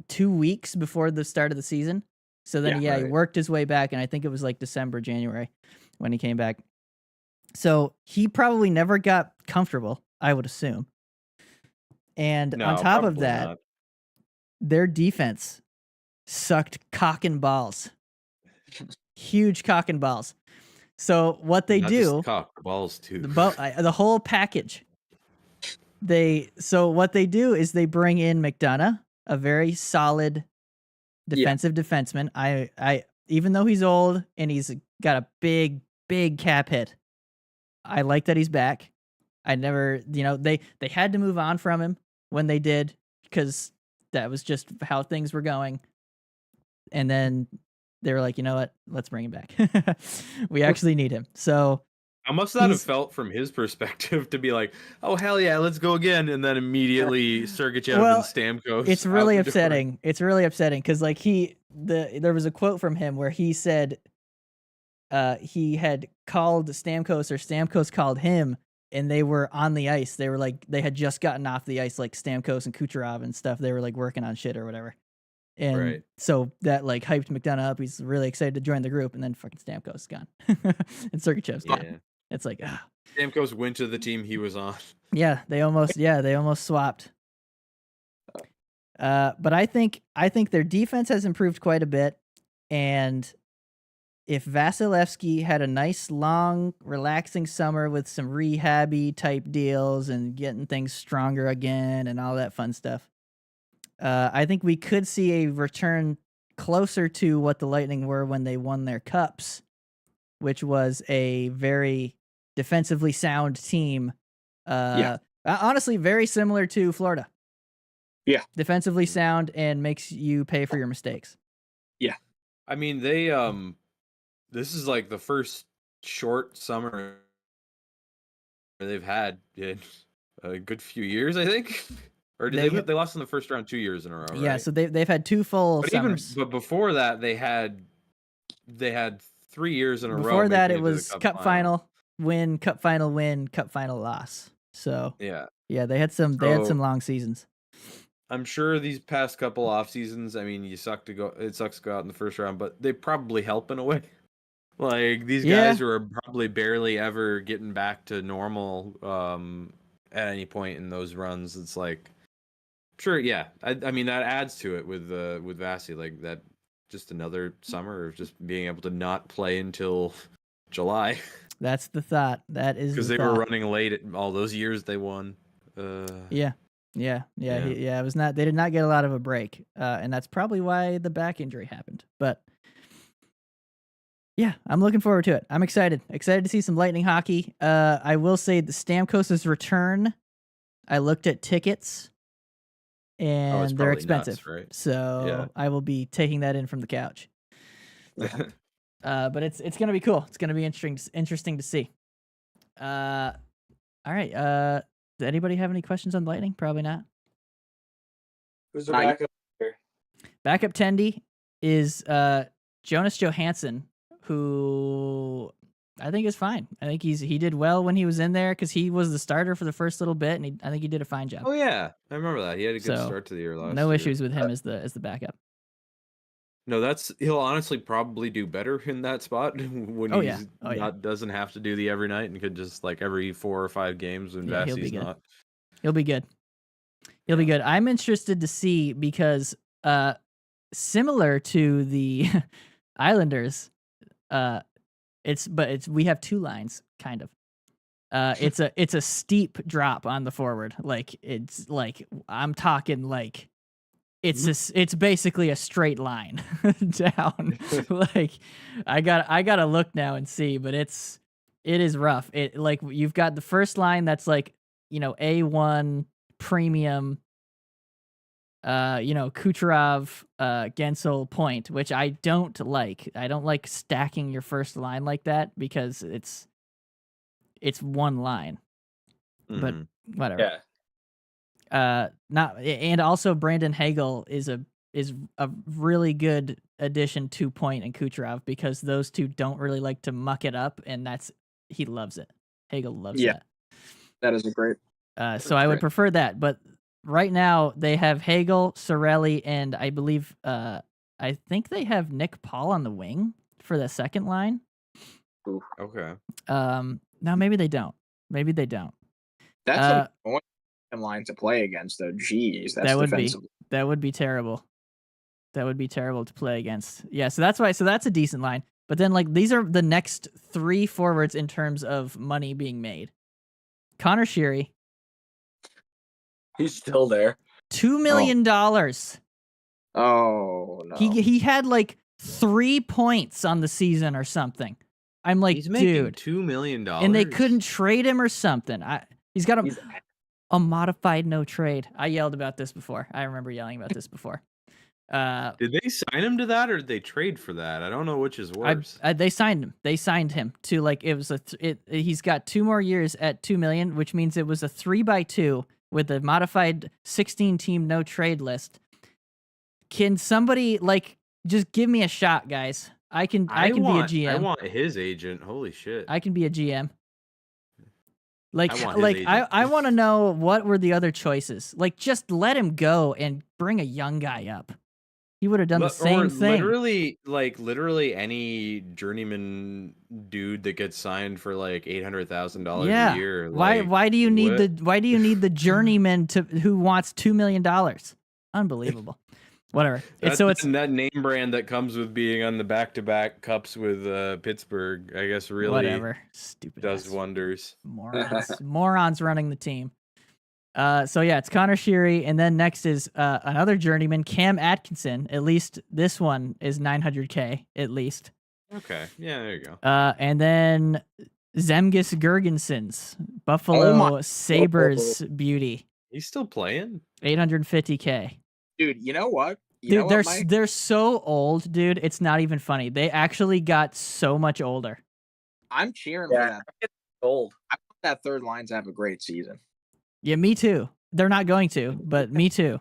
2 weeks before the start of the season. So then, he right. worked his way back, and I think it was like December, January when he came back. So he probably never got comfortable, I would assume. And No, on top of probably that, not. their defense sucked cock and balls. Huge cock and balls. So what they Not do, just cock, balls too. the whole package. So what they do is they bring in McDonough, a very solid defensive defenseman. I even though he's old and he's got a big cap hit, I like that he's back. I never, they had to move on from him when they did, because that was just how things were going. And then they were like, you know what? Let's bring him back. We actually need him. So how must that have felt from his perspective to be like, oh, hell yeah, let's go again. And then immediately Sergachev and Stamkos. It's really upsetting. It's really upsetting because like there was a quote from him where he said he had called Stamkos, or Stamkos called him, and they were on the ice. They were like, they had just gotten off the ice, like Stamkos and Kucherov and stuff. They were like working on shit or whatever. And so that like hyped McDonough up. He's really excited to join the group, and then fucking Stamkos is gone. And Sergachev's gone. It's like, Stamkos went to the team he was on. Yeah, they almost swapped. But I think their defense has improved quite a bit, and if Vasilevsky had a nice, long, relaxing summer with some rehabby type deals and getting things stronger again and all that fun stuff, I think we could see a return closer to what the Lightning were when they won their cups, which was a very defensively sound team. Honestly, very similar to Florida. Yeah. Defensively sound and makes you pay for your mistakes. Yeah. I mean, they this is like the first short summer they've had in a good few years, I think. Or did they lost in the first round 2 years in a row, right? Yeah, so they've had 2 full summers. But before that they had 3 years in a row. Before that it was cup final win, cup final win, cup final loss. So yeah, they had some long seasons. I'm sure these past couple off seasons, I mean, it sucks to go out in the first round, but they probably help in a way. Like these guys were probably barely ever getting back to normal at any point in those runs. It's like, sure, yeah. I mean that adds to it with Vasi, like that, just another summer of just being able to not play until July. That's the thought. That is because they were running late at all those years they won. Yeah. It was not. They did not get a lot of a break, and that's probably why the back injury happened. But yeah, I'm looking forward to it. I'm excited to see some Lightning hockey. I will say the Stamkos' return. I looked at tickets, and they're expensive, nuts, right? So I will be taking that in from the couch. But it's gonna be cool. It's gonna be interesting to see. All right. Does anybody have any questions on Lightning? Probably not. Who's the backup here? Backup Tendy is Jonas Johansson, who I think is fine. I think he did well when he was in there because he was the starter for the first little bit, and I think he did a fine job. Oh yeah, I remember that. He had a good start to the year last year. No issues with him as the backup. No, he'll honestly probably do better in that spot when doesn't have to do the every night and could just like every 4 or 5 games when Vasi's not. He'll be good. He'll be good. I'm interested to see because similar to the Islanders, we have 2 lines kind of. It's a steep drop on the forward. Like it's like I'm talking like it's basically a straight line down. Like I gotta look now and see, but it is rough. It like you've got the first line that's like, A1 premium, Kucherov, Gensel, Point, which I don't like. I don't like stacking your first line like that because it's one line. But whatever. Yeah. And also Brandon Hagel is a really good addition to Point and Kucherov because those two don't really like to muck it up, and he loves it. Hagel loves that. That is a great. So I would prefer that, but right now they have Hagel, Cirelli, and I believe I think they have Nick Paul on the wing for the second line. Ooh. Okay. Now maybe they don't. That's a line to play against, though. Jeez, that's defensive. That would be terrible. That would be terrible to play against. Yeah, so that's a decent line. But then like these are the next 3 forwards in terms of money being made. Connor Sheary, He's still there. $2 million. Oh no. He had like 3 points on the season or something. I'm like, He's making dude, $2 million. and they couldn't trade him or something. He's got He's a modified no trade. I yelled about this before. I remember yelling about this before. Did they sign him to that, or did they trade for that? I don't know which is worse. They signed him. They signed him to like it was he's got 2 more years at $2 million, which means it was a 3x2 with a modified 16-team no trade list. Can somebody like just give me a shot, guys? I can be a GM. I want his agent. Holy shit! I can be a GM. Like, I want his agent. I want to know what were the other choices. Like, just let him go and bring a young guy up. He would have done the same thing. Literally any journeyman dude that gets signed for like $800,000 Yeah. a year. Why do you need what? why do you need the journeyman who wants $2 million? Unbelievable. Whatever. It's that name brand that comes with being on the back-to-back cups with Pittsburgh. I guess really whatever. Stupid does ass wonders. morons running the team. So yeah, it's Connor Sheary, and then next is another journeyman, Cam Atkinson. At least this one is $900K at least. Okay, yeah, there you go. And then Zemgus Girgensons, Buffalo Sabres beauty. He's still playing. $850K. Dude, you know what? Dude, they're so old, dude. It's not even funny. They actually got so much older. I'm cheering for that. Old. I want that third line to have a great season. Yeah, me too. They're not going to, but me too.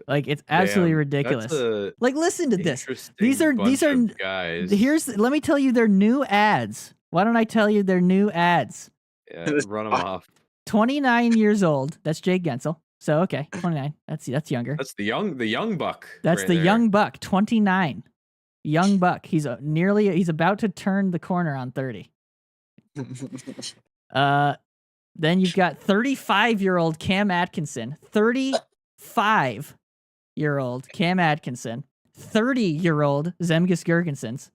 Like it's absolutely ridiculous. Like listen to this. These are guys. Let me tell you their new ads. Why don't I tell you their new ads? Yeah, run them off. 29 years old. That's Jake Gensel. So okay, 29. That's younger. That's the young buck. That's right the there. young buck, 29. Young buck. He's about to turn the corner on 30. Then you've got 35-year-old Cam Atkinson, 35-year-old Cam Atkinson, 30-year-old Zemgus Girgensons.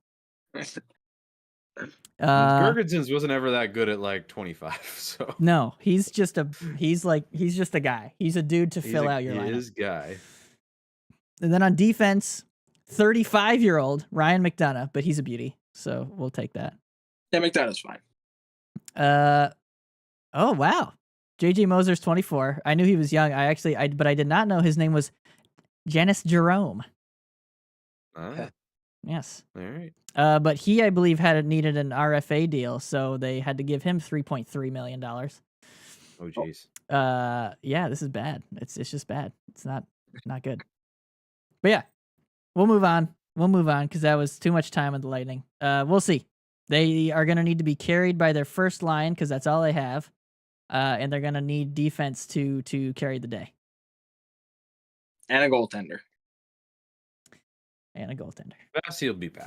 Girgensons wasn't ever that good at like 25. So no, he's just a guy. He's a dude to fill out your lineup. He is guy. And then on defense, 35-year-old Ryan McDonough, but he's a beauty, so we'll take that. Yeah, McDonough's fine. Oh wow, JJ Moser's 24. I knew he was young. But I did not know his name was Janice Jerome. Yes. All right. But he, I believe, needed an RFA deal, so they had to give him $3.3 million. Oh jeez. Yeah, this is bad. It's just bad. It's not good. But yeah, we'll move on. Because that was too much time on the Lightning. We'll see. They are going to need to be carried by their first line because that's all they have. And they're going to need defense to carry the day. And a goaltender. Vasi will be back.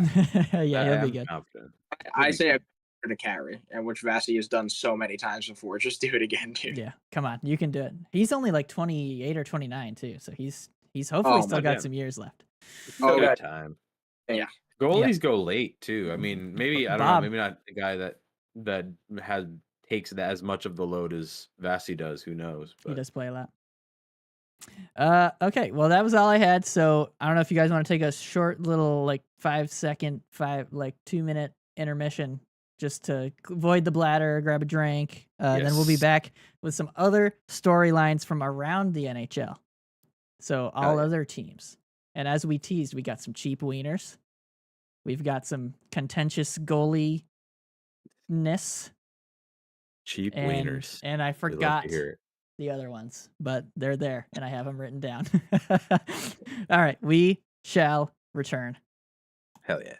Yeah, he'll be good. Confident. I say a to carry, and which Vasi has done so many times before. Just do it again, dude. Yeah, come on, you can do it. He's only like 28 or 29 too, so he's hopefully still got some years left. Still got time. Yeah. Goalies go late too. I mean, maybe I don't know. Maybe not the guy that takes as much of the load as Vasi does. Who knows? But. He does play a lot. Okay, well that was all I had. So I don't know if you guys want to take a short little like 2-minute intermission just to void the bladder, grab a drink. Then we'll be back with some other storylines from around the NHL. So all other teams. And as we teased, we got some cheap wieners. We've got some contentious goalie-ness. Cheap wieners. And I forgot the other ones, but they're there, and I have them written down. All right, we shall return. Hell yeah.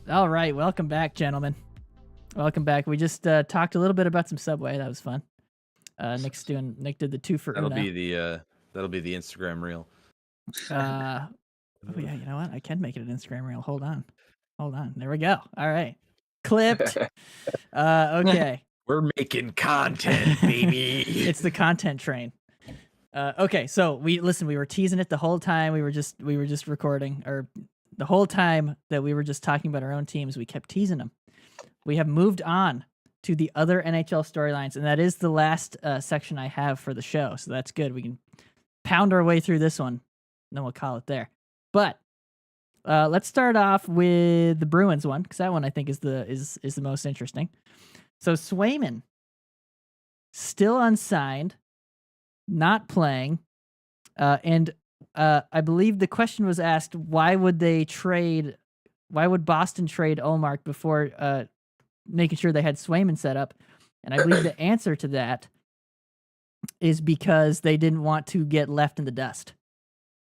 All right, welcome back, gentlemen. Welcome back. We just talked a little bit about some Subway. That was fun. Nick did the 2 for That'll Uno. be the Instagram reel. Oh yeah, you know what? I can make it an Instagram reel. Hold on. There we go. All right, clipped. Okay. We're making content, baby. It's the content train. Okay, so we were teasing it the whole time. We were just recording, or the whole time that we were just talking about our own teams. We kept teasing them. We have moved on to the other NHL storylines, and that is the last section I have for the show. So that's good. We can pound our way through this one, and then we'll call it there. But let's start off with the Bruins one, because that one I think is the most interesting. So Swayman, still unsigned, not playing, and I believe the question was asked, why would Boston trade Ullmark before making sure they had Swayman set up? And I believe the answer to that is because they didn't want to get left in the dust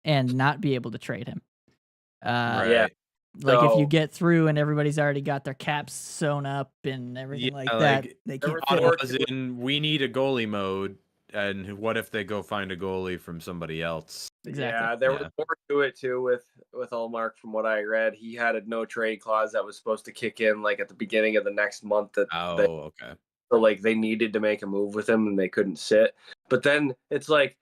and not be able to trade him. Right. Yeah. Like if you So- get through and everybody's already got their caps sewn up and everything Yeah, like that, like, they there can't. was fit more it. As in, we need a goalie mode, and what if they go find a goalie from somebody else? Exactly. Yeah, there Yeah. was more to it too with Allmark from what I read. He had a no trade clause that was supposed to kick in like at the beginning of the next month that Oh, that- okay. so like they needed to make a move with him and they couldn't sit. But then it's like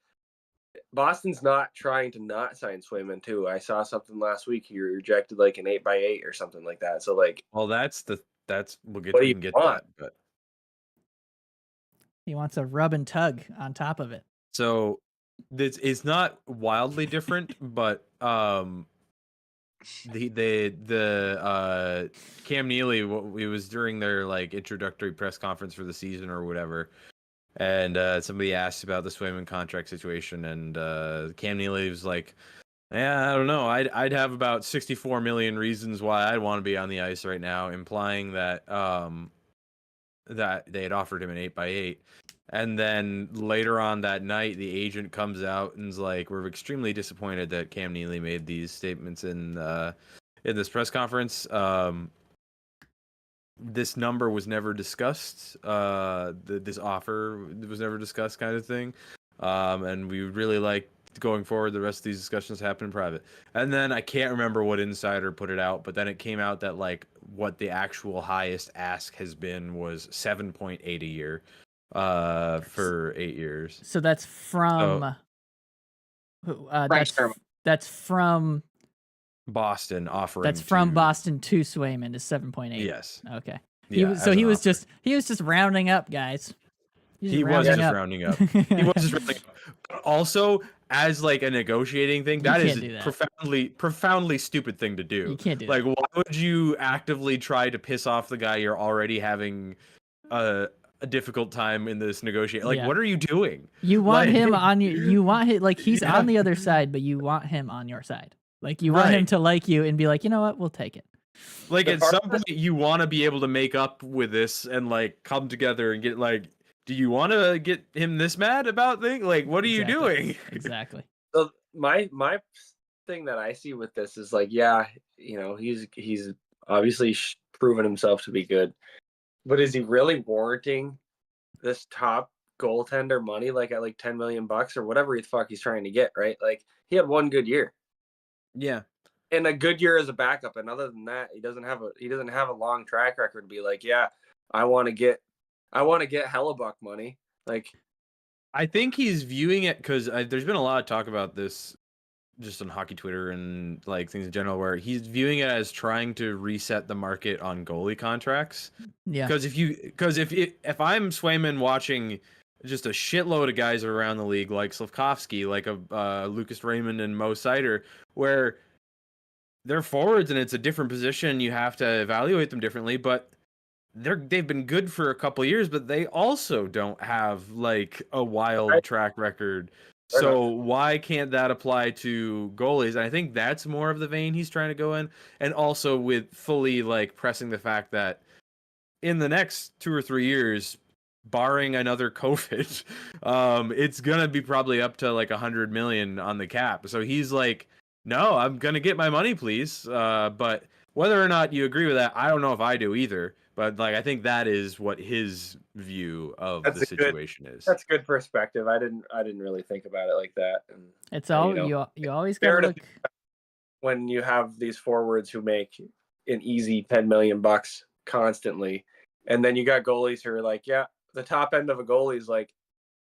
Boston's not trying to not sign Swayman too. I saw something last week. He rejected like an 8x8 or something like that. So like, Well, we'll get What do we you can get want? that, but He wants a rub and tug on top of it. so this is not wildly different, but the Cam Neely, it was during their like introductory press conference for the season or whatever, and somebody asked about the Swayman contract situation, and Cam Neely was like, "Yeah, I don't know. I'd have about 64 million reasons why I'd want to be on the ice right now," implying that that they had offered him an 8x8. And then later on that night, the agent comes out and's like, "We're extremely disappointed that Cam Neely made these statements in this press conference. This number was never discussed. This offer was never discussed, kind of thing. And we would really like going forward, the rest of these discussions happen in private." And then I can't remember what insider put it out, but then it came out that like what the actual highest ask has been was 7.8 a year. For 8 years. So that's from Sherman. that's from Boston offering. that's from to- Boston to Swayman is 7.8. Yes. Okay. Yeah, he as an offer. was just rounding up, guys. He was just rounding up. He was just rounding up. But also, as like a negotiating thing, that is can't do a that. profoundly stupid thing to do. You can't do Like, that. why would you actively try to piss off the guy you're already having a difficult time in this negotiation? Like, Yeah. what are you doing? You want like- him on your. You want him like he's Yeah. on the other side, but you want him on your side. Like you want him Right. to like you and be like, you know what, we'll take it. Like, The at some part- point, you want to be able to make up with this and like come together and get like, do you want to get him this mad about things? Like, what are you Exactly. doing? Exactly. so my thing that I see with this is like, yeah, you know, he's obviously proven himself to be good, but is he really warranting this top goaltender money like at like 10 million bucks or whatever the fuck he's trying to get, right? Like he had one good year Yeah. and a good year as a backup, and other than that, he doesn't have a long track record to be like, yeah, I want to get Hellebuck money. Like, I think he's viewing it because there's been a lot of talk about this just on hockey Twitter and like things in general, where he's viewing it as trying to reset the market on goalie contracts. Yeah. Because if I'm Swayman watching just a shitload of guys around the league like Slafkovsky, like a Lucas Raymond and Mo Seider, where they're forwards and it's a different position, you have to evaluate them differently, but they've been good for a couple years, but they also don't have like a wild Right. track record. Fair So why can't that apply to goalies? And I think that's more of the vein he's trying to go in, and also with fully like pressing the fact that in the next 2 or 3 years, barring another COVID, it's gonna be probably up to like 100 million on the cap. So he's like, no, I'm gonna get my money, please. But Whether or not you agree with that, I don't know if I do either. But like, I think that is what his view of That's the a good- situation is. That's good perspective. I didn't really think about it like that. And It's you all know, you always fair gotta to look. when you have these forwards who make an easy $10 million constantly, and then you got goalies who are like, yeah, the top end of a goalie is like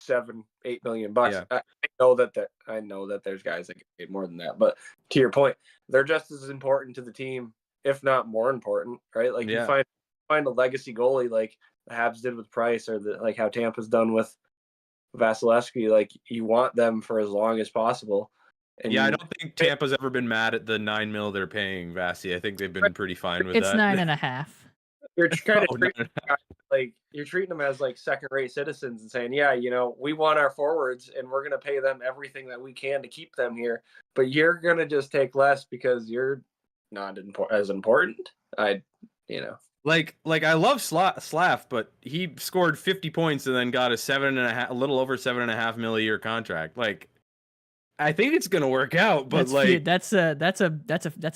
$7-8 million. Yeah. I know that there's guys that get paid more than that, but to your point, they're just as important to the team, if not more important, right? Like Yeah. you find a legacy goalie like the Habs did with Price, or like how Tampa's done with Vasilevsky. Like you want them for as long as possible. And Yeah, I you- don't think Tampa's ever been mad at the $9 million they're paying Vasi. I think they've been pretty fine with It's that. 9.5. you're kind of Oh, treating like you're treating them as like second-rate citizens and saying, yeah, you know, we want our forwards and we're going to pay them everything that we can to keep them here, but you're going to just take less because you're not as important. Like I love Slav, but he scored 50 points and then got a little over $7.5 million a year contract. Like, I think it's gonna work out, but That's a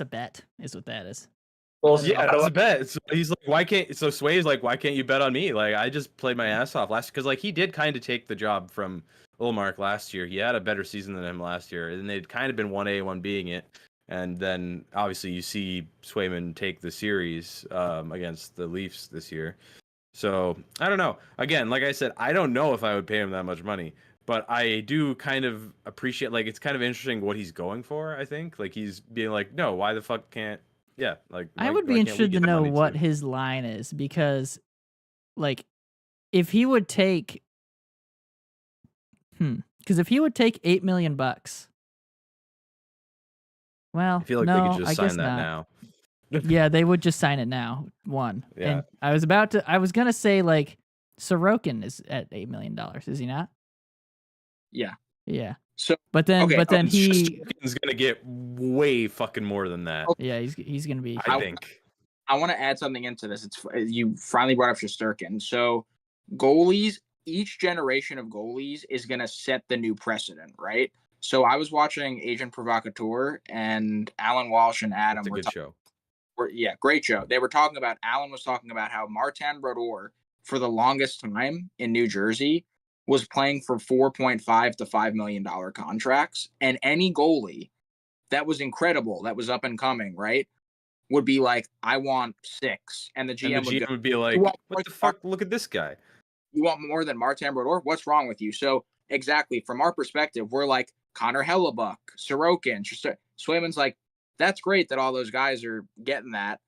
bet, is what that is. Well, yeah, that's a bet. So he's like, Sway's like, why can't you bet on me? Like, I just played my ass off last, because like he did kind of take the job from Ullmark last year. He had a better season than him last year, and they'd kind of been 1A, 1Bing it. And then obviously you see Swayman take the series against the Leafs this year. So I don't know. Again, like I said, I don't know if I would pay him that much money, but I do kind of appreciate, like, it's kind of interesting what he's going for. I think like he's being like, no, why the fuck can't? Yeah, like I why- would be why can't we interested to get know money what too? his line is, because, like, if he would take, because if he would take $8 million, well, I feel like no, they could just I guess sign that not. now. Yeah, they would just sign it now. Yeah. And I was gonna say, like, Sorokin is at $8 million, is he not? Yeah. Yeah. So But then okay, he, Shesterkin's gonna get way fucking more than that. yeah, he's gonna be. I think. I want to add something into this. You finally brought up Shesterkin. So goalies, each generation of goalies is going to set the new precedent, right? So I was watching Agent Provocateur, and Alan Walsh and Adam It's a were good talking. show. Yeah, great show. They were talking about, Alan was talking about how Martin Brodeur, for the longest time in New Jersey, was playing for $4.5 to $5 million contracts, and any goalie that was incredible, that was up and coming, right, would be like, I want 6, and the GM, And the GM would go, would be like, "You want what more the than fuck? Look at this guy. you want more than Martin Brodeur? What's wrong with you?" So exactly, from our perspective, we're like, Connor Hellebuck, Sorokin, Swayman's like, that's great that all those guys are getting that.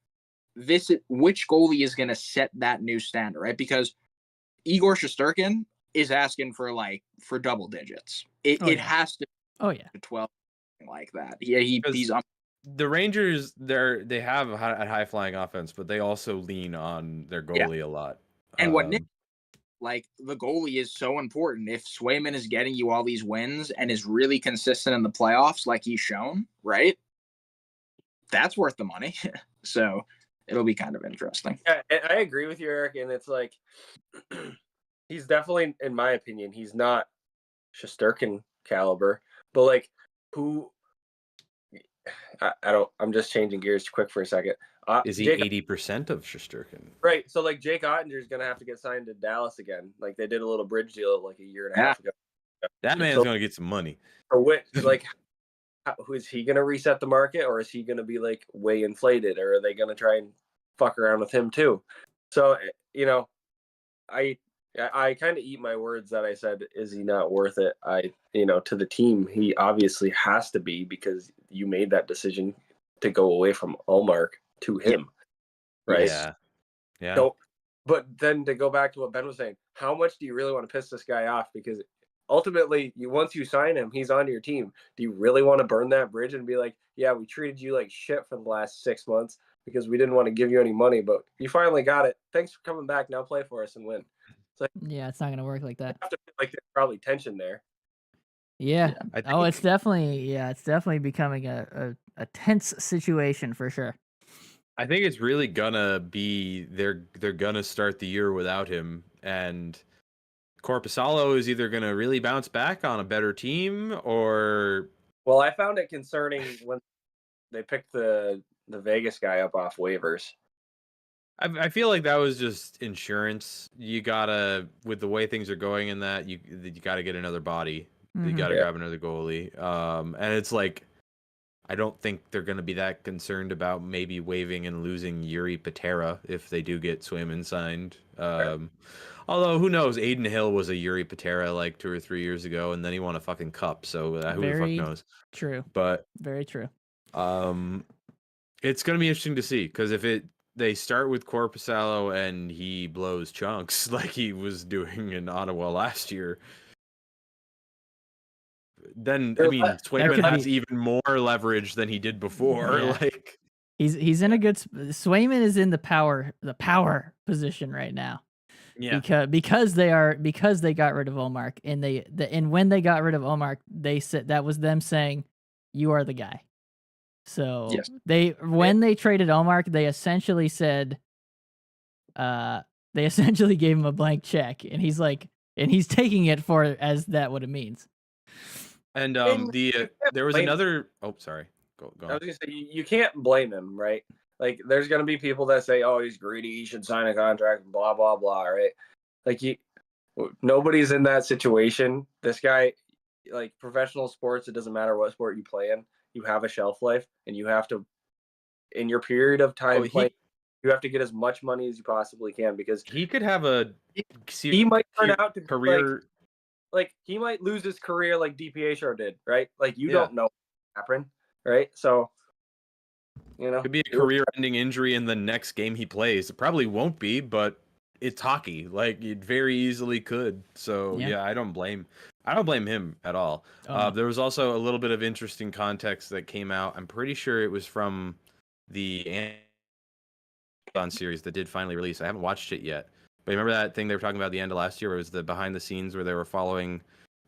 Which goalie is going to set that new standard, right? Because Igor Shesterkin is asking for double digits. It has to Oh yeah. be 12, like that. Yeah, he's The Rangers, they have a high flying offense, but they also lean on their goalie a lot. And what Nick, like, the goalie is so important. If Swayman is getting you all these wins and is really consistent in the playoffs, like he's shown, right? That's worth the money. So it'll be kind of interesting. Yeah, I agree with you, Eric. And it's like, he's definitely, in my opinion, he's not Shesterkin caliber, but like who? I'm just changing gears quick for a second. Is he Jake, 80% of Shesterkin? right? So like Jake Ottinger is gonna have to get signed to Dallas again. Like they did a little bridge deal like a year and a half ago. That man's gonna get some money. Or which, like, who is he gonna reset the market, or is he gonna be like way inflated, or are they gonna try and fuck around with him too? So you know, I kind of eat my words that I said, is he not worth it? To the team, he obviously has to be, because you made that decision to go away from Ullmark to him, right? Yeah. So, but then to go back to what Ben was saying, how much do you really want to piss this guy off? Because ultimately, once you sign him, he's on your team. Do you really want to burn that bridge and be like, yeah, we treated you like shit for the last 6 months because we didn't want to give you any money, but you finally got it. Thanks for coming back. Now play for us and win. Yeah, it's not gonna work like that. I have to feel like there's probably tension there. Yeah. I Oh, think- it's definitely becoming a tense situation for sure. I think it's really gonna be they're gonna start the year without him, and Korpisalo is either gonna really bounce back on a better team, or Well, I found it concerning when they picked the the Vegas guy up off waivers. I feel like that was just insurance. You gotta, with the way things are going in that, you gotta get another body. You Mhm. gotta Yeah. grab another goalie. And it's like, I don't think they're gonna be that concerned about maybe waiving and losing Yuri Patera if they do get Swayman signed. Although who knows? Aiden Hill was a Yuri Patera like 2 or 3 years ago, and then he won a fucking cup. So who the fuck Very knows? true. But Very true. it's gonna be interesting to see because if they start with Korpisalo and he blows chunks like he was doing in Ottawa last year, then I mean Swayman could has be- even more leverage than he did before. Yeah. Like He's in a good. Swayman is in the power position right now. yeah, Because they got rid of Olmark and when they got rid of Olmark, they said that was them saying, "You are the guy." So Yes. when they traded Olmark, they essentially said, they essentially gave him a blank check, and he's taking it for as that what it means. and And there was blame- another. Oh, sorry. Go I on. was gonna say you can't blame him, right? Like there's gonna be people that say, "Oh, he's greedy. He should sign a contract." Blah blah blah. Right? Like nobody's in that situation. This guy, like professional sports, it doesn't matter what sport you play in. You have a shelf life, and you have to, in your period of time playing, you have to get as much money as you possibly can because He could have a he might turn out to be career. like he might lose his career like DiPietro did, right? Like you Yeah. don't know what happened, right? So, Could be a career-ending injury in the next game he plays. It probably won't be, but it's hockey. Like it very easily could. So Yeah. yeah, I don't blame him at all. Oh, no. There was also a little bit of interesting context that came out. I'm pretty sure it was from the Amazon series that did finally release. I haven't watched it yet, but remember that thing they were talking about at the end of last year? Where it was the behind the scenes where they were following.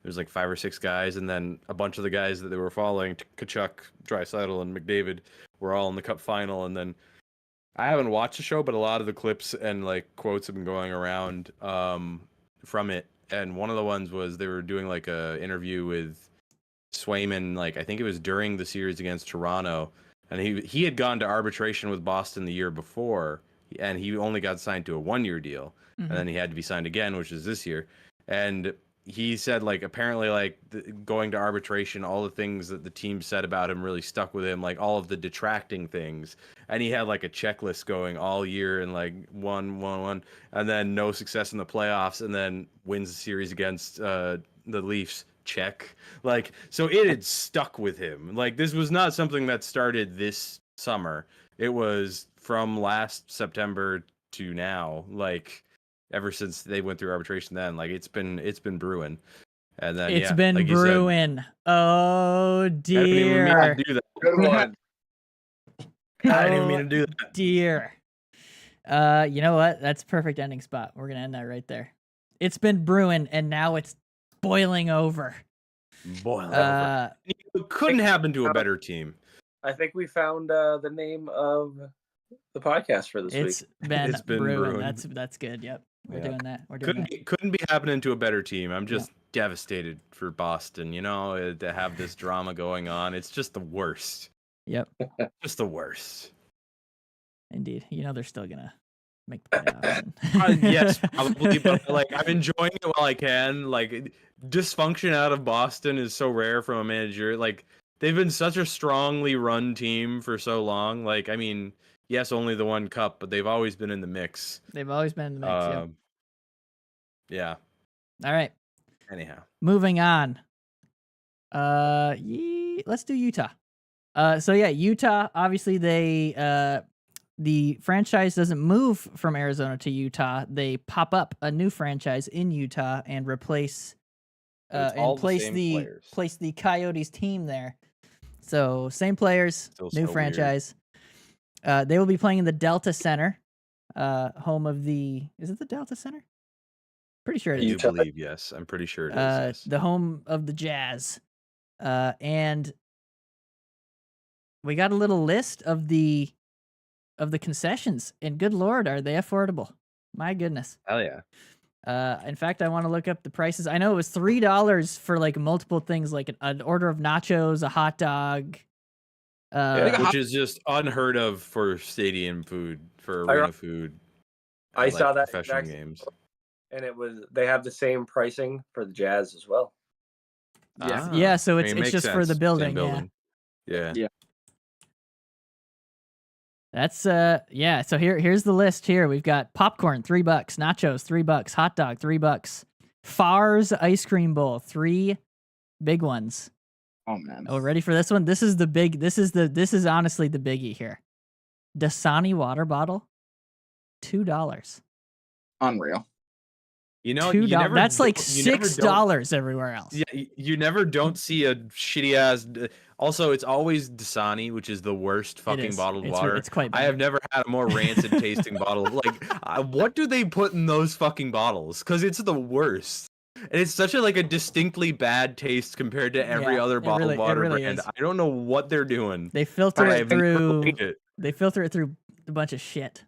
There was like 5 or 6 guys, and then a bunch of the guys that they were following, Kachuk, Draisaitl, and McDavid, were all in the Cup final. And then I haven't watched the show, but a lot of the clips and like quotes have been going around from it. And one of the ones was they were doing like a interview with Swayman, like I think it was during the series against Toronto, and he had gone to arbitration with Boston the year before, and he only got signed to a 1-year deal, Mhm. and then he had to be signed again, which is this year. And he said like apparently like going to arbitration, all the things that the team said about him really stuck with him, like all of the detracting things, and he had like a checklist going all year and like one, and then no success in the playoffs, and then wins the series against the Leafs. Check. Like so it had stuck with him. Like this was not something that started this summer. It was from last September to now. Like ever since they went through arbitration then, like it's been brewing. And then It's yeah, been like you said, brewing. Oh I didn't even mean dear. to do that. good one. I didn't even mean to do that. Dear. You know what? That's a perfect ending spot. We're gonna end that right there. It's been brewing, and now it's boiling over. Boiling over. It couldn't happen to a better team. I think we found the name of the podcast for this It's week. been, It's been brewing. brewing. That's good. Yep, we're Yeah. doing that. We're doing that. Couldn't be happening to a better team. I'm just devastated for Boston, to have this drama going on. It's just the worst. Yep, Just the worst. indeed. They're still gonna make the playoffs. Yes, probably, but like I'm enjoying it while I can. Like dysfunction out of Boston is so rare from a manager. Like they've been such a strongly run team for so long. Like I mean, yes, only the one cup, but they've always been in the mix. They've always been in the mix. Yep. Yeah. All right, Anyhow, moving on. Let's do Utah. So yeah, Utah. Obviously, the franchise doesn't move from Arizona to Utah. They pop up a new franchise in Utah and replace But it's all and the place same the players. place the Coyotes team there. So same players, Still new so weird. franchise. They will be playing in the Delta Center, home of the. Is it the Delta Center? Pretty sure I it do is. Utah. believe yes. I'm pretty sure it is. Yes. The home of the Jazz. And we got a little list of the concessions, and good lord, are they affordable? My goodness. Hell yeah. In fact, I want to look up the prices. I know it was $3 for like multiple things, like an order of nachos, a hot dog, Uh, which is just unheard of for stadium food, for I- arena food. I at, saw that professional exact- games. and they have the same pricing for the Jazz as well. Yeah. yeah, so I it's mean, it's makes just for the sense, building. same Yeah. Yeah. That's yeah. So here's the list. Here we've got popcorn $3, nachos $3, hot dog $3, Far's ice cream bowl 3 big ones. Oh man. Oh, ready for this one? This is the big. This is honestly the biggie here. Dasani water bottle, $2. Unreal. You know, $2. you never That's like you never don't- $6 everywhere else. Yeah, you never don't see a shitty ass. Also, it's always Dasani, which is the worst It fucking is. bottled It's, water. It's quite I bad. have never had a more rancid tasting bottle. Like, what do they put in those fucking bottles? Because it's the worst. And it's such a distinctly bad taste compared to every Yeah, other it bottled really- it water really brand. is. I don't know what they're doing. They filter but it I've never through. liked it. They filter it through a bunch of shit.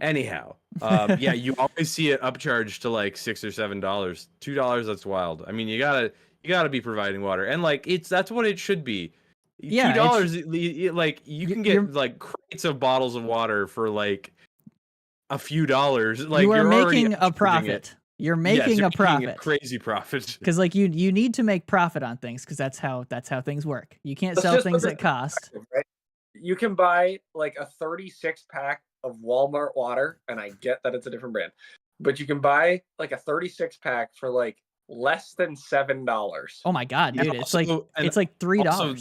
Anyhow, yeah, you always see it upcharged to like $6 or $7. $2, that's wild. I mean, you gotta be providing water, and that's what it should be. Yeah, $2, like you can you're- get like crates of bottles of water for like a few dollars. Like You are you're already making a upcharging it. profit. You're Yes, making you're a profit. crazy profit. Because like you need to make profit on things because that's how things work. You can't Let's sell just things put at cost. Right? You can buy like a 36 pack of Walmart water, and I get that it's a different brand, but you can buy like a 36 pack for like less than $7. Oh my god, And dude! It's like also- and it's like $3. also,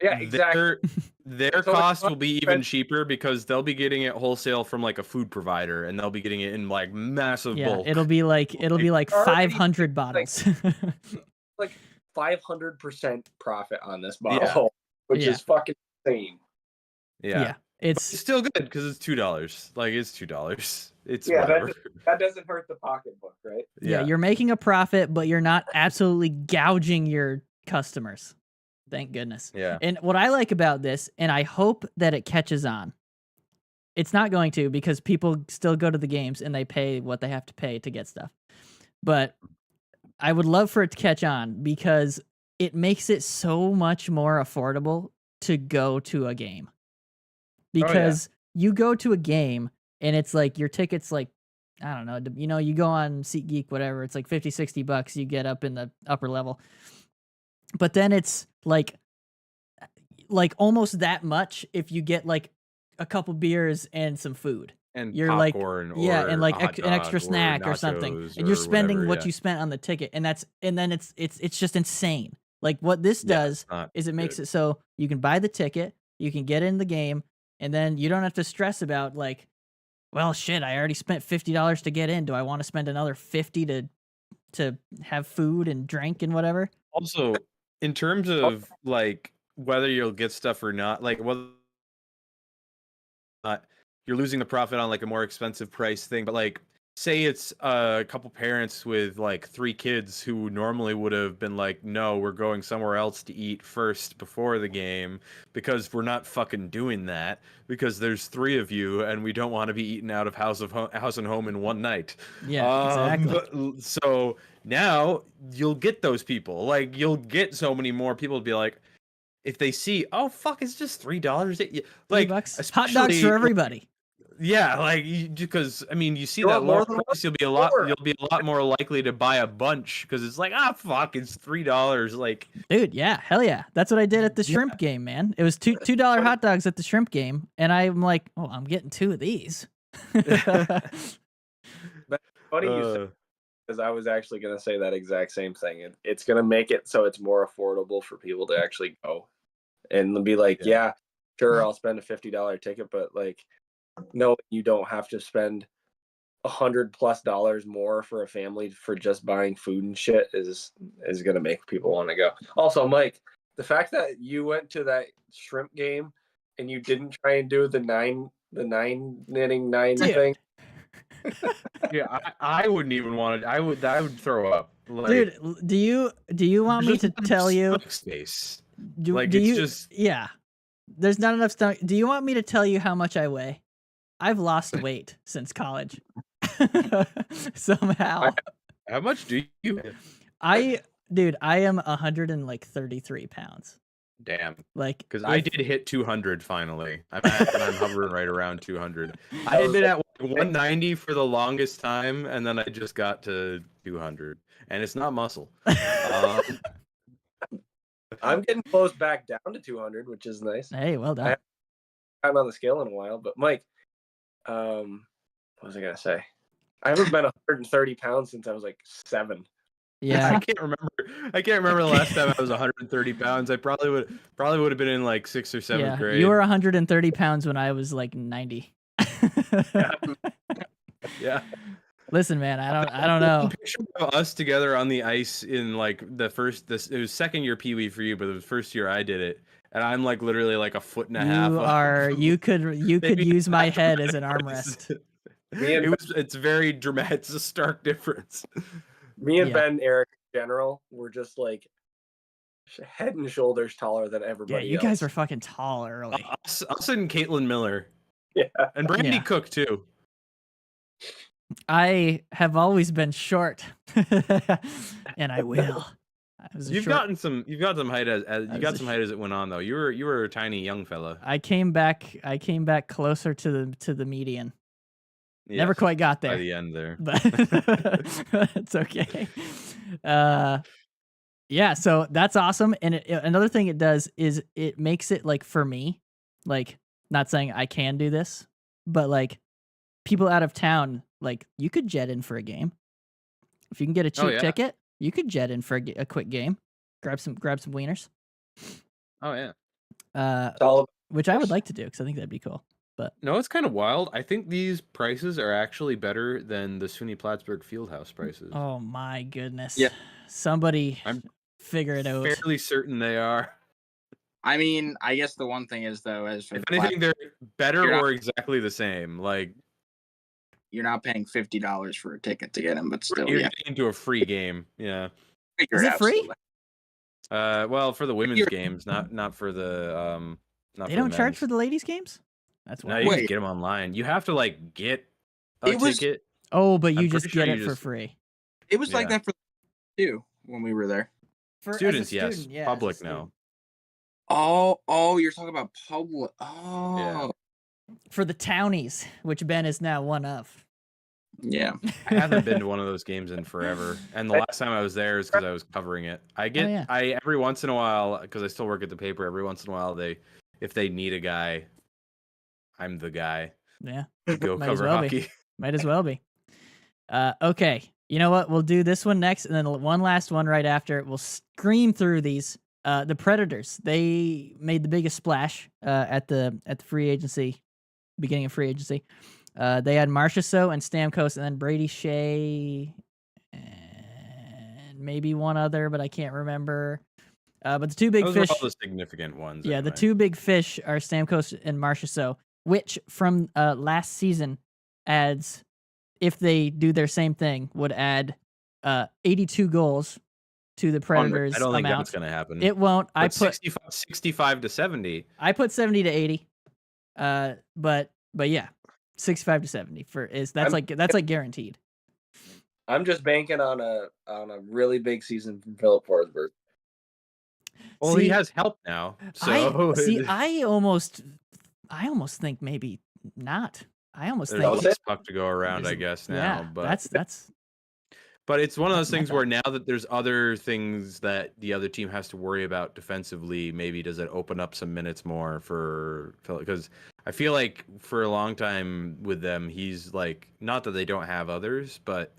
Yeah, exactly. Their So it's cost not will be even expensive. cheaper because they'll be getting it whole from like a food provider, and they'll be getting it in like massive Yeah, bulk. it'll be like already 500 bottles. Like 500% profit on this Yeah. bottle, which Yeah. is fucking insane. yeah. yeah, It's it's still good because it's $2. Like it's $2. It's Yeah, whatever. That doesn't hurt the pocketbook, right? yeah. You're making a profit, but you're not absolutely gouging your customers. Thank goodness. yeah. And what I like about this, and I hope that it catches on. It's not going to because people still go to the games and they pay what they have to pay to get stuff. But I would love for it to catch on because it makes it so much more affordable to go to a game. Because you go to a game and it's like your ticket's like, I don't know, you go on SeatGeek, whatever, it's like $50-$60, you get up in the upper level. But then it's like almost that much if you get like a couple beers and some food. And You're like, popcorn yeah, or and like a hot an extra dog snack or something, nachos and you're or spending whatever, what yeah. you spent on the ticket, and then it's just insane. Like what this Yeah, does it's not is it makes good. it so you can buy the ticket, you can get in the game, and then you don't have to stress about like, well, shit, I already spent $50 to get in. Do I want to spend another $50 to have food and drink and whatever? Also, in terms of like whether you'll get stuff or not, like whether you're losing the profit on like a more expensive price thing, but like say it's a couple parents with like 3 kids who normally would have been like, no, we're going somewhere else to eat first before the game because we're not fucking doing that because there's 3 of you and we don't want to be eaten out of house and home in one night. Yeah, exactly. So now you'll get those people. Like you'll get so many more people to be like, if they see, oh fuck, it's just $3. Like $3. Hot dogs especially- for everybody. Yeah, like because I mean, you see You that want more lower than price, you'll be a Sure. lot more likely to buy a bunch because it's like, ah, fuck, it's $3. Like, Dude, yeah, hell yeah. That's what I did at the shrimp game, man. It was $2 hot dogs at the shrimp game, and I'm like, oh, I'm getting 2 of these. Funny you said, because I was actually going to say that exact same thing. It's going to make it so it's more affordable for people to actually go and be like, yeah, sure, I'll spend a $50 ticket, but like, no, you don't have to spend $100+ more for a family for just buying food and shit is going to make people want to go. Also, Mike, the fact that you went to that shrimp game and you didn't try and do the nine knitting nine Dude. thing. yeah, I wouldn't even want to. I would throw up. Like, Dude, do you want me there's to not enough tell you? stomach space. Do, Like, do it's you? just- Yeah, there's not enough stomach. Do you want me to tell you how much I weigh? I've lost weight since college. Somehow, How much do you? dude, I am 133 pounds. Damn. Like, Because I did hit 200 finally. I'm hovering right around 200. I had been at 190 for the longest time, and then I just got to 200, and it's not muscle. I'm getting close back down to 200, which is nice. Hey, well done. I'm on the scale in a while, but Mike, what was I gonna say? I haven't been 130 pounds since I was like 7. Yeah. I can't remember the last time I was 130 pounds. I probably would have been in like 6th or 7th grade. You were 130 pounds when I was like 90. Yeah. Listen, man, I don't know. Picture of us together on the ice in like it was second year Pee Wee for you, but it was first year I did it, and I'm like literally like a foot and a half. You could use my head as an armrest. It's very dramatic. It's a stark difference. Me and Ben, Eric, in general, were just like head and shoulders taller than everybody. Yeah, you guys were fucking tall early. Us and Caitlin Miller. Yeah, and Brandy Cook too. I have always been short, and I will. You've got some height as some height as it went on though. You were a tiny young fella. I came back closer to the median. Yes, never quite got there. By the end there. But it's okay. Yeah, so that's awesome. And another thing it does is it makes it like for me, like not saying I can do this, but like people out of town, like you could jet in for a game. If you can get a cheap ticket, you could jet in for a quick game. Grab some wieners. Oh yeah. Which I would like to do because I think that'd be cool. But no, it's kind of wild. I think these prices are actually better than the SUNY Plattsburgh Fieldhouse prices. Oh my goodness. Yeah. Somebody figure it out. Fairly certain they are. I mean, I guess the one thing is though, as for if anything, they're better or exactly the same. Like you're not paying $50 for a ticket to get in, but still, you're getting into a free game. Yeah. Is it free? Well, for the women's games, not for the They don't charge for the ladies' games. That's why. No, you can get them online. You have to like get a ticket. Oh, but you just get it for free. It was like that for too when we were there. For students, yes. Yeah, public, no. Oh, you're talking about public. Oh, yeah. For the townies, which Ben is now one of. Yeah, I haven't been to one of those games in forever, and the last time I was there is because I was covering it. I every once in a while, because I still work at the paper. Every once in a while, if they need a guy, I'm the guy. Yeah, to go cover hockey. Might as well be. Okay, you know what? We'll do this one next, and then one last one right after. We'll scream through these. The Predators, they made the biggest splash at the free agency, beginning of free agency. They had Marchessault and Stamkos, and then Brady Shea, and maybe one other, but I can't remember. But the two big fish, are all the significant ones. Yeah, anyway. The two big fish are Stamkos and Marchessault, which from last season adds, if they do their same thing, would add 82 goals to the Predators. I don't think that's going to happen. It won't. I put 65 to 70. I put 70 to 80. But yeah, 65 to 70 that's like guaranteed. I'm just banking on a really big season from Philip Forsberg. Well, he has help now. So I almost think maybe not. I almost think there's puck to go around, I guess now. Yeah, but that's. But it's one of those things where now that there's other things that the other team has to worry about defensively, maybe does it open up some minutes more for Philip? Because I feel like for a long time with them, he's like, not that they don't have others, but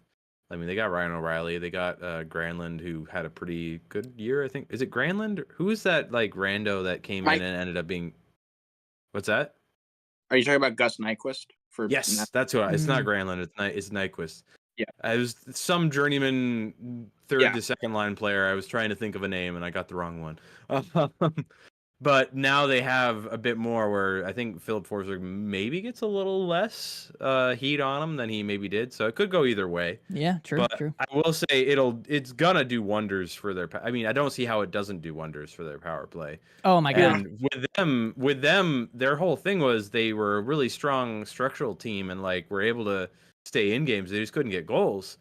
I mean, they got Ryan O'Reilly, they got Granlund, who had a pretty good year, I think. Is it Granlund? Who is that like rando that came in and ended up being? What's that? Are you talking about Gus Nyquist? Yes, that's who. It's not Granlund. It's Nyquist. Yeah, I was some journeyman third to second line player. I was trying to think of a name and I got the wrong one. But now they have a bit more where I think Philip Forsberg maybe gets a little less heat on him than he maybe did. So it could go either way. Yeah, true. I will say it's gonna do wonders for their. I mean, I don't see how it doesn't do wonders for their power play. Oh my god! And with them, their whole thing was they were a really strong structural team and like were able to stay in games. They just couldn't get goals.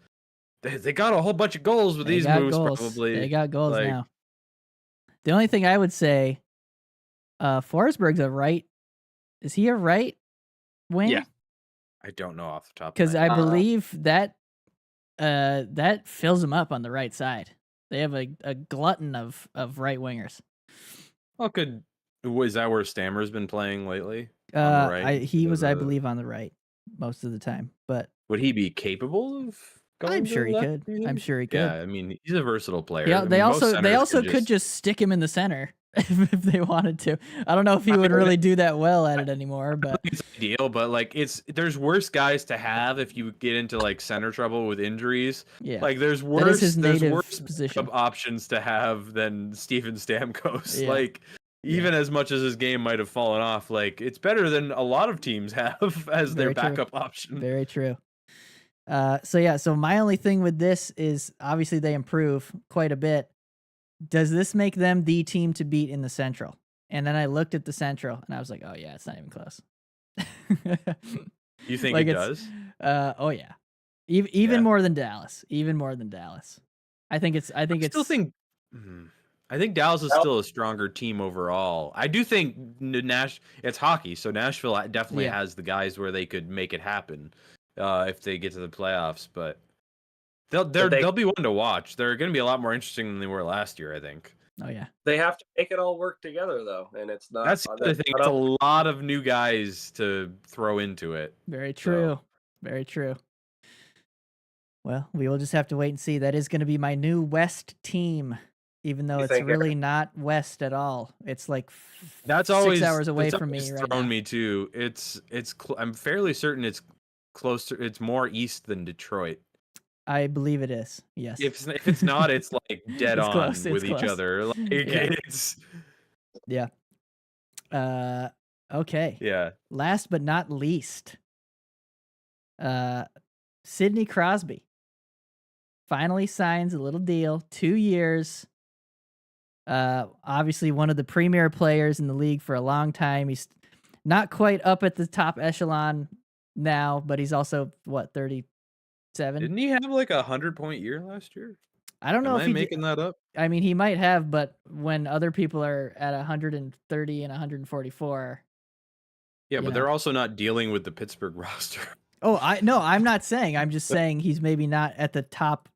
They got a whole bunch of goals with these moves. Probably they got goals now. The only thing I would say Forsberg's a right. Is he a right wing? Yeah. I don't know off the top. Because of my I head. believe that that fills him up on the right side. They have a glutton of right wingers. Well, is that where Stammer's been playing lately? On the right, He was, I instead of believe, on the right most of the time. But Would he be capable of going? I'm to sure the he left, could. do you I'm think? sure he could. Yeah, I mean, he's a versatile player. Yeah, I they mean, most also centers could just stick him in the center if they wanted to. I don't know if he would really do that well at it anymore, but it's ideal, but like there's worse guys to have if you get into like center trouble with injuries. yeah, Like there's that is his there's native worse position. backup options to have than Steven Stamkos. Yeah. Like even as much as his game might have fallen off, like it's better than a lot of teams have as their Very true. backup option. Very true. So my only thing with this is obviously they improve quite a bit. Does this make them the team to beat in the Central? And then I looked at the Central and I was like, oh yeah, it's not even close. You think Like, it it's- does? Oh yeah, even Yeah. more than Dallas. Even more than Dallas. I think it's. I still think. I think Dallas is still a stronger team overall. I do think it's hockey, so Nashville definitely Yeah. has the guys where they could make it happen if they get to the playoffs. But they'll be one to watch. They're going to be a lot more interesting than they were last year, I think. Oh yeah. They have to make it all work together, though, and it's not. That's the other thing. It's a lot of new guys to throw into it. Very true. Very true. Well, we will just have to wait and see. That is going to be my new West team, even though You it's think really not West at all. It's like That's 6 always hours away that's from me always right thrown now. me too. I'm fairly certain it's closer. It's more east than Detroit. I believe it is. Yes. If it's not, it's like dead It's on close, it's with each close. other. Like Yeah. it's Yeah. Okay. yeah. Last but not least, Sidney Crosby finally signs a little deal, 2 years. Obviously one of the premier players in the league for a long time. He's not quite up at the top echelon now, but he's also what, 37? Didn't he have like 100-point year last year? I don't know Am if I he making that up? I mean, he might have, but when other people are at 130 and 144. Yeah, You but know. they're also not dealing with the Pittsburgh roster. Oh, I'm not saying. I'm just saying he's maybe not at the top.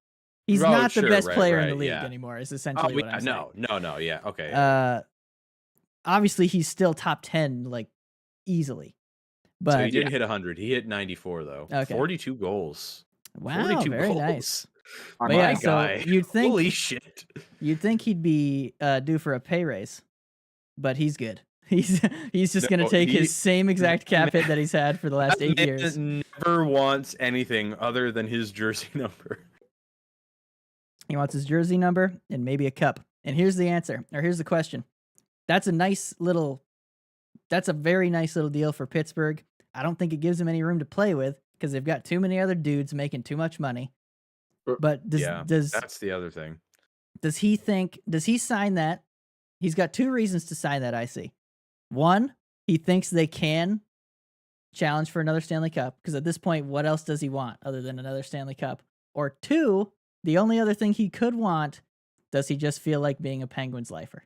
He's Oh, not the sure, best right, player in the right, league yeah. anymore. Is Oh, essentially what I'm saying. no, yeah, okay. Obviously he's still top 10 like easily. But So he didn't hit 100. He hit 94 though. Okay. 42 goals. wow, 42 very goals. nice. On But my yeah, My so guy. you'd think Holy shit. you'd think he'd be due for a pay raise, but he's good. He's just gonna No, take he- his same exact cap hit that he's had for the last That 8 man years. never wants anything other than his jersey number. He wants his jersey number and maybe a cup. And here's the answer, or here's the question. That's a very nice little deal for Pittsburgh. I don't think it gives him any room to play with because they've got too many other dudes making too much money. But That's the other thing. does he sign that? He's got 2 reasons to sign that, I see. 1, he thinks they can challenge for another Stanley Cup because at this point, what else does he want other than another Stanley Cup? Or 2, the only other thing he could want, does he just feel like being a Penguins lifer?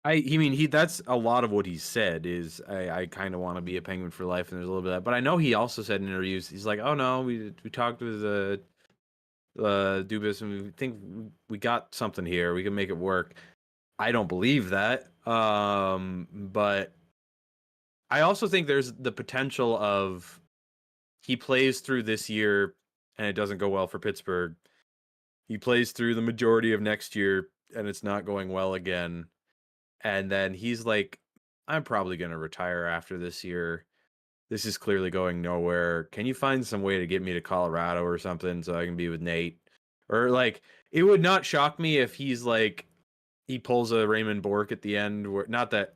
That's a lot of what he said is I kind of want to be a Penguin for life, and there's a little bit of that. But I know he also said in interviews, he's like, oh no, we talked with Dubas and we think we got something here. We can make it work. I don't believe that. But I also think there's the potential of he plays through this year and it doesn't go well for Pittsburgh. He plays through the majority of next year and it's not going well again. And then he's like, I'm probably going to retire after this year. This is clearly going nowhere. Can you find some way to get me to Colorado or something so I can be with Nate? Or like, it would not shock me if he's like, he pulls a Raymond Bourque at the end. Not that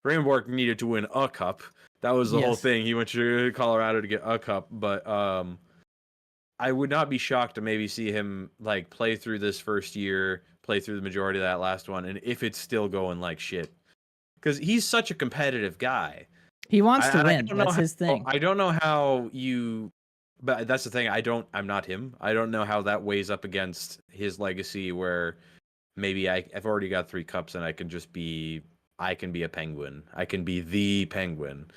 Raymond Bourque needed to win a cup. That was the whole Yes. thing. He went to Colorado to get a cup. But I would not be shocked to maybe see him like play through this first year, play through the majority of that last one, and if it's still going like shit. Because he's such a competitive guy. He wants to I win. don't know That's his thing. I don't know how you, but that's the thing. I'm not him. I don't know how that weighs up against his legacy where maybe I've already got 3 cups and I can just be I can be a Penguin. I can be the Penguin.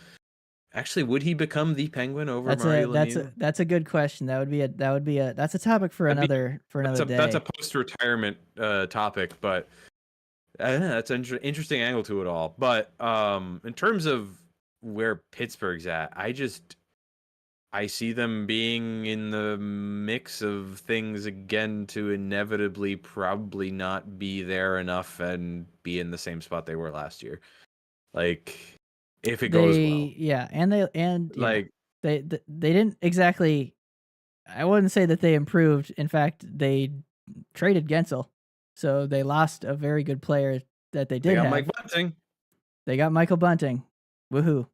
Actually, would he become the Penguin over Mario Lemieux? That's a good question. That's a topic for another day. That's a post-retirement topic, but that's an interesting angle to it all. But in terms of where Pittsburgh's at, I see them being in the mix of things again to inevitably probably not be there enough and be in the same spot they were last year. Like, if it goes well. Yeah, Like, they didn't exactly. I wouldn't say that they improved. In fact, they traded Gensel, so they lost a very good player that they they did got have. Mike Bunting They got Michael Bunting. Woohoo!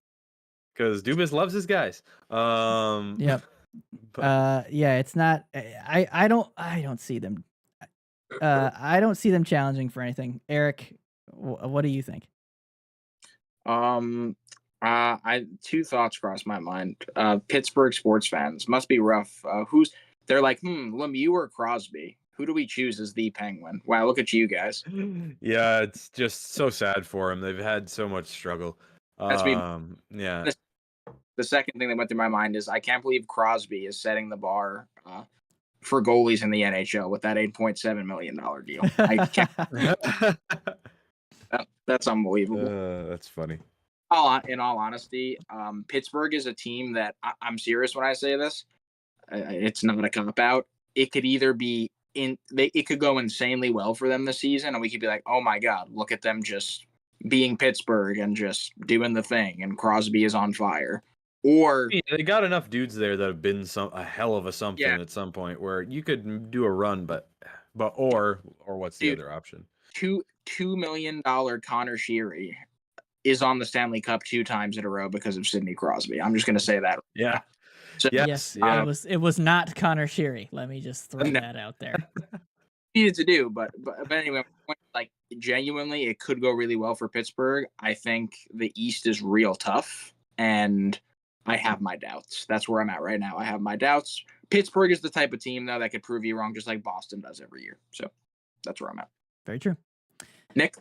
because Dubas loves his guys. Yep. But Yeah, it's not. I don't see them. I don't see them challenging for anything. Eric, what do you think? I two thoughts crossed my mind. Pittsburgh sports fans must be rough. They're like, Lemieux or Crosby? Who do we choose as the Penguin? Wow, look at you guys. yeah, it's just so sad for him. They've had so much struggle. That's me. Yeah. The second thing that went through my mind is I can't believe Crosby is setting the bar for goalies in the NHL with that $8.7 million deal. I can't. That's unbelievable. That's funny. In all honesty, Pittsburgh is a team that I'm serious when I say this. It's not a cop out. It could either be it could go insanely well for them this season, and we could be like, oh my god, look at them just being Pittsburgh and just doing the thing, and Crosby is on fire. Or they got enough dudes there that have been a hell of a something at some point where you could do a run, but or what's the other option? $2 million Connor Sheary is on the Stanley Cup 2 times in a row because of Sidney Crosby. I'm just going to say that. Yeah. So, yes. It was not Connor Sheary. Let me just throw that out there. Needed to do, but anyway, like genuinely, it could go really well for Pittsburgh. I think the East is real tough, and I have my doubts. That's where I'm at right now. I have my doubts. Pittsburgh is the type of team though that could prove you wrong, just like Boston does every year. So that's where I'm at. Very true. Nick?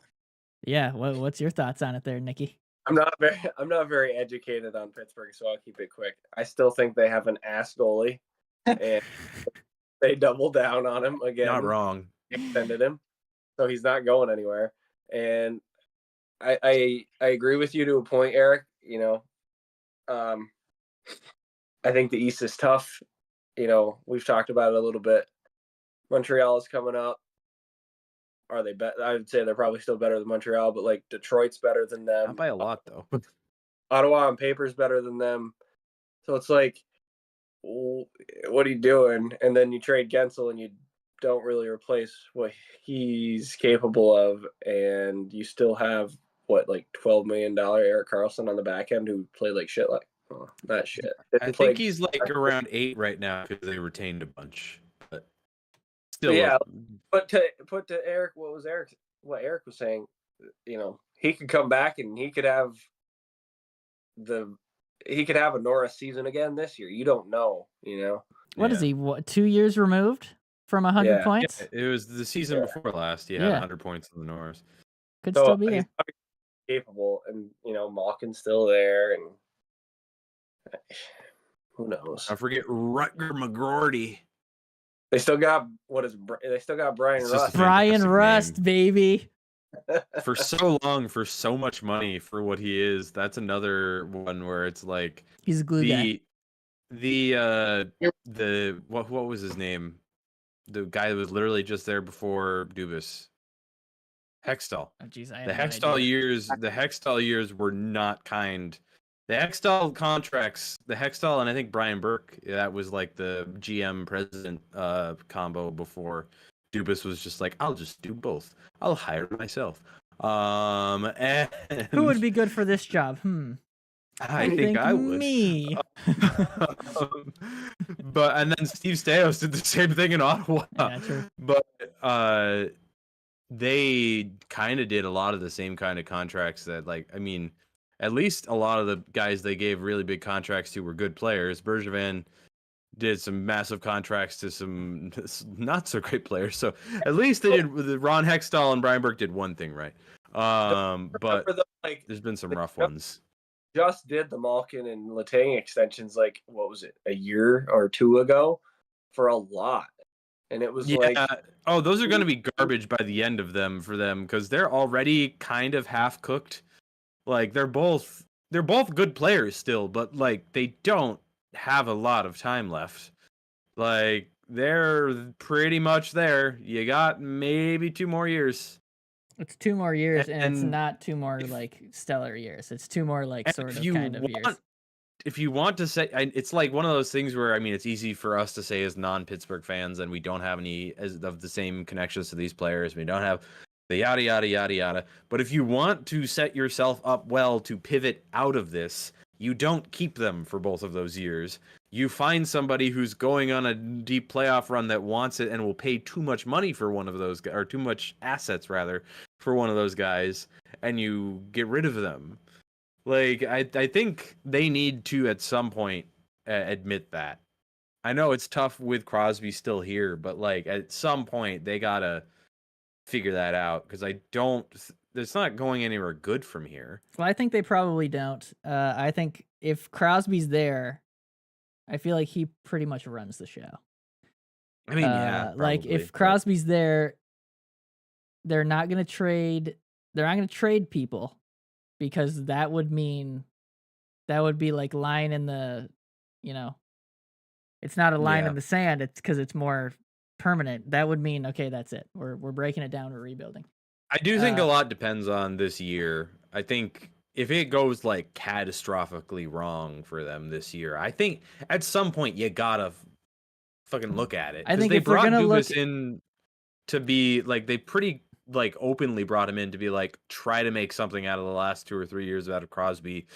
Yeah, what's your thoughts on it there, Nikki? I'm not very educated on Pittsburgh, so I'll keep it quick. I still think they have an ass goalie, and they doubled down on him again. Not wrong. Extended him, so he's not going anywhere. And I agree with you to a point, Eric. You know, I think the East is tough. You know, we've talked about it a little bit. Montreal is coming up. Are they better? I would say they're probably still better than Montreal, but like Detroit's better than them. Not by a lot, though. Ottawa on paper is better than them. So it's like, what are you doing? And then you trade Gensel and you don't really replace what he's capable of. And you still have, like $12 million Erik Karlsson on the back end who played like shit. Like, not shit. I think he's like around 8 right now because they retained a bunch. But still, yeah. But to Eric, what Eric was saying, you know, he could come back and he could have a Norris season again this year. You don't know, you know. What is he? 2 years removed from 100 points? Yeah, it was the season before last. He had 100 points in the Norris. Could still be there. Capable, and you know, Malkin's still there, and who knows? I forget Rutger McGroarty. They still got Brian Rust. Brian Rust, baby. For so long, for so much money for what he is. That's another one where it's like he's a glue guy. What was his name? The guy that was literally just there before Dubas. Hextall. Oh, geez, the Hextall years were not kind. The Hextall contracts, the Hextall and I think Brian Burke, that was like the GM president combo before Dubas was just like, I'll just do both. I'll hire myself. And who would be good for this job? I think I would. Me. But and then Steve Stamkos did the same thing in Ottawa. Yeah, true. But they kind of did a lot of the same kind of contracts that, like, I mean, at least a lot of the guys they gave really big contracts to were good players. Bergevin did some massive contracts to some not so great players. So at least they did. Ron Hextall and Brian Burke did one thing right. But Remember though, like there's been some they rough ones. just did the Malkin and Letang extensions like what was it, a year or two ago for a lot. And it was like Oh, those are going to be garbage by the end of them for them because they're already kind of half cooked. Like they're both good players still, but like they don't have a lot of time left. Like they're pretty much there. You got maybe 2 more years. It's 2 more years, and it's And not 2 more like stellar years. It's 2 more like And sort if of you kind of years. if you want to say, it's like one of those things where I mean, it's easy for us to say as non-Pittsburgh fans, and we don't have any of the same connections to these players. We don't have the yada yada yada yada. But if you want to set yourself up well to pivot out of this, you don't keep them for both of those years. You find somebody who's going on a deep playoff run that wants it and will pay too much money for one of those, or too much assets rather for one of those guys, and you get rid of them. Like I think they need to at some point admit that. I know it's tough with Crosby still here, but like at some point they gotta figure that out because it's not going anywhere good from here. Well, I think they probably don't. I think if Crosby's there, I feel like he pretty much runs the show. I mean, yeah, like probably, if but- Crosby's there, they're not going to trade. They're not going to trade people because that would be like line in the, it's not a line Yeah. in the sand. It's because it's more permanent. That would mean, okay, that's it. We're breaking it down. We're rebuilding. I do think a lot depends on this year. I think if it goes like catastrophically wrong for them this year, I think at some point you gotta fucking look at it. I 'Cause think they if we're brought gonna Dubas look- in to be like they pretty like openly brought him in to be like try to make something out of the last 2 or 3 years out of Crosby,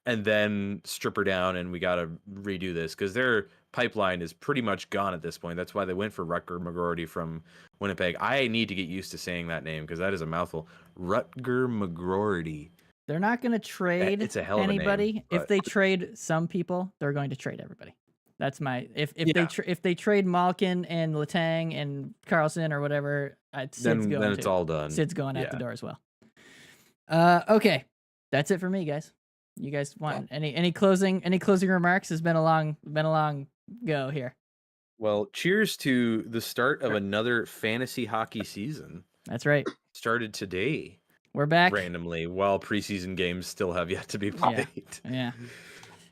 and then strip her down, and we gotta redo this because their pipeline is pretty much gone at this point. That's why they went for Rutger McGroarty from Winnipeg. I need to get used to saying that name because that is a mouthful. Rutger McGroarty. They're not going to trade it's a hell of a name, anybody. If but- they trade some people, they're going to trade everybody. That's my if Yeah. if they trade Malkin and Letang and Carlson or whatever, Sid's Then going it's to. all done. Sid's going out the Yeah. door as well. Okay, that's it for me, guys. You guys want any closing remarks? It's been a long go here. Well, cheers to the start of another fantasy hockey season. That's right. Started today We're back. randomly while preseason games still have yet to be played. Yeah,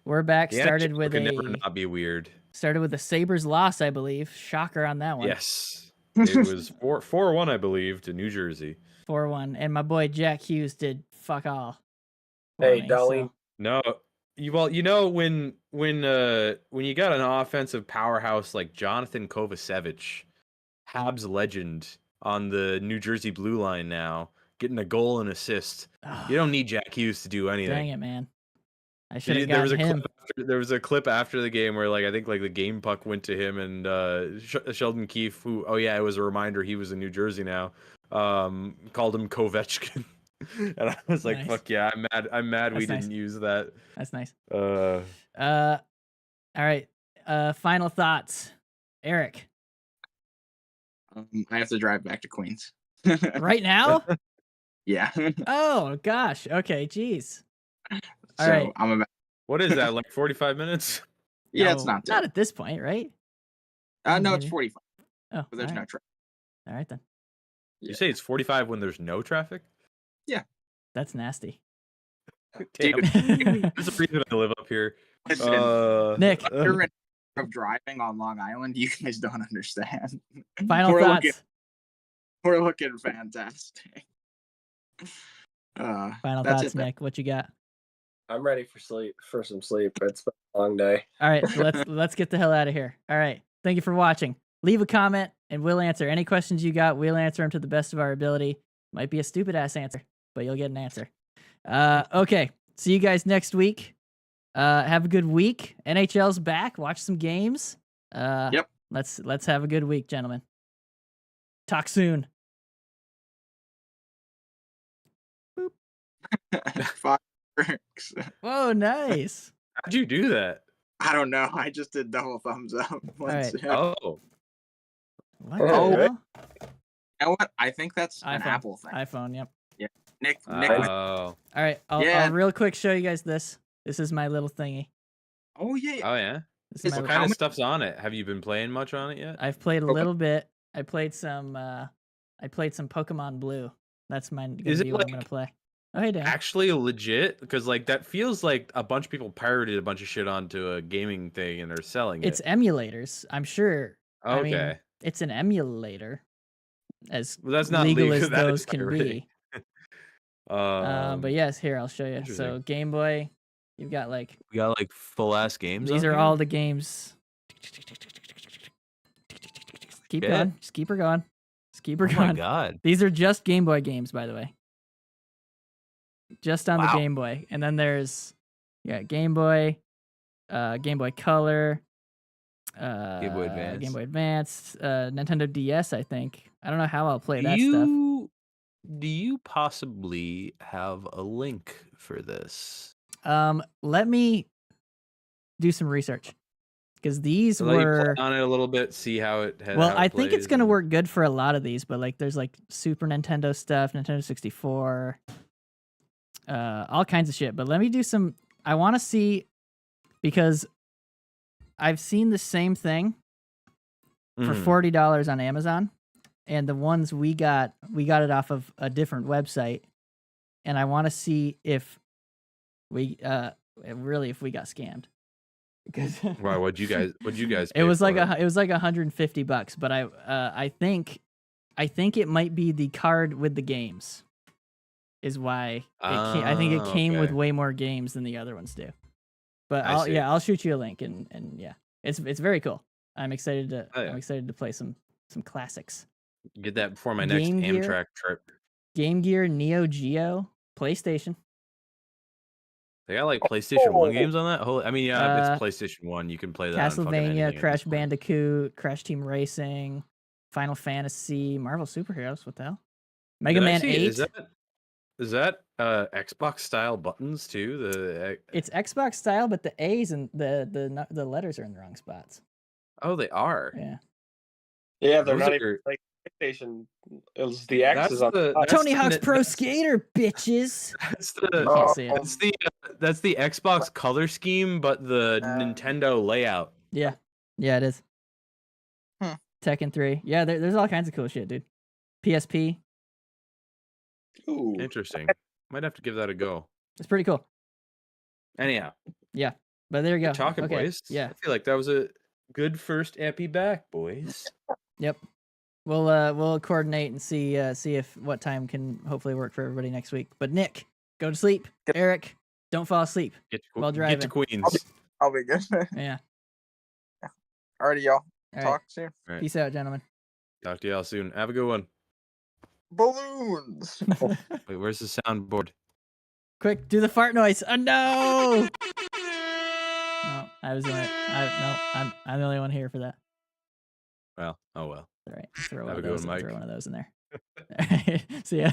we're back. The Started NHL with can a never not be weird. Sabres loss, I believe. Shocker on that one. Yes. It was 4-1, I believe, to New Jersey. 4-1, and my boy Jack Hughes did fuck all. for Hey, me, Darlene. No, when you got an offensive powerhouse like Jonathan Kovacevic, Habs legend on the New Jersey blue line now, getting a goal and assist, Oh, you don't need Jack Hughes to do anything. dang it, man. I should have There was gotten a him. clip there was a clip after the game where like I think like the game puck went to him and Sheldon Keefe, who it was a reminder he was in New Jersey now, called him Kovechkin. And I was like, Nice. fuck yeah, I'm mad we That's nice. didn't use that. That's nice. Uh All right. Final thoughts, Eric. I have to drive back to Queens. Right now? Yeah. Oh gosh. Okay. Jeez. All So right. I'm about. what is that, like 45 minutes? Yeah, it's No, not. not at this point, right? No, it's maybe. 45. Oh, But there's all no right. traffic. All right then. You say it's 45 when there's no traffic? That's nasty. Damn. Nick, There's a reason I live up here. Listen, you're in of driving on Long Island. You guys don't understand. final we're thoughts. We're looking fantastic. Final that's thoughts, it, man. Nick. What you got? I'm ready for some sleep. It's been a long day. All right, so let's get the hell out of here. All right, thank you for watching. Leave a comment and we'll answer any questions you got. We'll answer them to the best of our ability. Might be a stupid ass answer, but you'll get an answer. Okay, see you guys next week. Have a good week. NHL's back. Watch some games. Yep. Let's have a good week, gentlemen. Talk soon. Fireworks. Whoa, nice. How'd you do that? I don't know. I just did double thumbs up. right. Oh, What the Oh. hell? You know what? I think that's an iPhone. Apple thing. iPhone. Yep. Nick. Oh. All right, Yeah. I'll real quick show you guys this. This is my little thingy. Oh yeah. Oh yeah. This is It's my What little- kind of stuff's on it? Have you been playing much on it yet? I've played a Okay. little bit. I played some Pokemon Blue. That's gonna Is it be what I'm like- gonna play. Oh hey Dan. Actually legit? Because like that feels like a bunch of people pirated a bunch of shit onto a gaming thing and are selling It's it. emulators. I'm sure. I mean, Okay. it's an emulator, as Well, that's not legal legal. as That those is can pirating. be. But But yes, here I'll show you. So interesting. Game Boy, you've got like We got like full ass games. these on are here? all the games. Keep Shit. going. Just keep her going. Just keep her Oh my going. god. These are just Game Boy games, by the way. Just on the Wow. Game Boy. And then there's Game Boy, Game Boy Color, Game Boy Advance. Game Boy Advance, Nintendo DS, I think. I don't know how I'll play Do that stuff. do you possibly have a link for this? Let me do some research. Because these so let you were play on it a little bit, see how it. well, how it I think it's plays gonna and- work good for a lot of these, but like there's like Super Nintendo stuff, Nintendo 64, all kinds of shit. But let me do some. I want to see because I've seen the same thing for Mhm. $40 on Amazon, and the ones we got it off of a different website, and I want to see if we really if we got scammed. Because Wow, what'd you guys? it pay was like for it? it was like $150, but I think it might be the card with the games is why I think it came with okay. way more games than the other ones do. But I see. I'll shoot you a link and yeah, it's very cool. I'm excited to Oh, yeah. I'm excited to play some classics. Get that before my next Game Gear. Amtrak trip. Game Gear, Neo Geo, PlayStation. They got like PlayStation 1 games on that? I mean, yeah, Uh, it's PlayStation 1. You can play that on fucking Castlevania, anything at Crash this point. Bandicoot, Crash Team Racing, Final Fantasy, Marvel Superheroes. What the hell? Mega Did I Man see- 8. Is that Xbox style buttons too? It's Xbox style, but the A's and the letters are in the wrong spots. Oh, they are. Yeah. Yeah, they're Those not are- even like PlayStation. It was the X That's is on the- top. that's Tony the Hawk's Ni- Pro that's- Skater, bitches. That's You the can't see it. that's the Xbox color scheme, but the Nintendo layout. Yeah, it is. Hmm. Tekken 3. Yeah, there's all kinds of cool shit, dude. PSP. Ooh. Interesting. Might have to give that a go. It's pretty cool. Anyhow, But there you go. good talking, Okay, boys. Yeah. I feel like that was a good first epi back, boys. Yep. We'll coordinate and see if what time can hopefully work for everybody next week. But Nick, go to sleep. Yep. Eric, don't fall asleep. Get to, While get driving. to Queens. I'll be good. Yeah. Alrighty, y'all. All right. Talk soon. Right. Peace out, gentlemen. Talk to y'all soon. Have a good one. Balloons. Wait, where's the soundboard? Quick, do the fart noise. Oh no! No, I was doing it. I'm the only one here for that. Well, oh well. All right, throw Have one a of good those. one, Mike. Throw one of those in there. All right, see ya.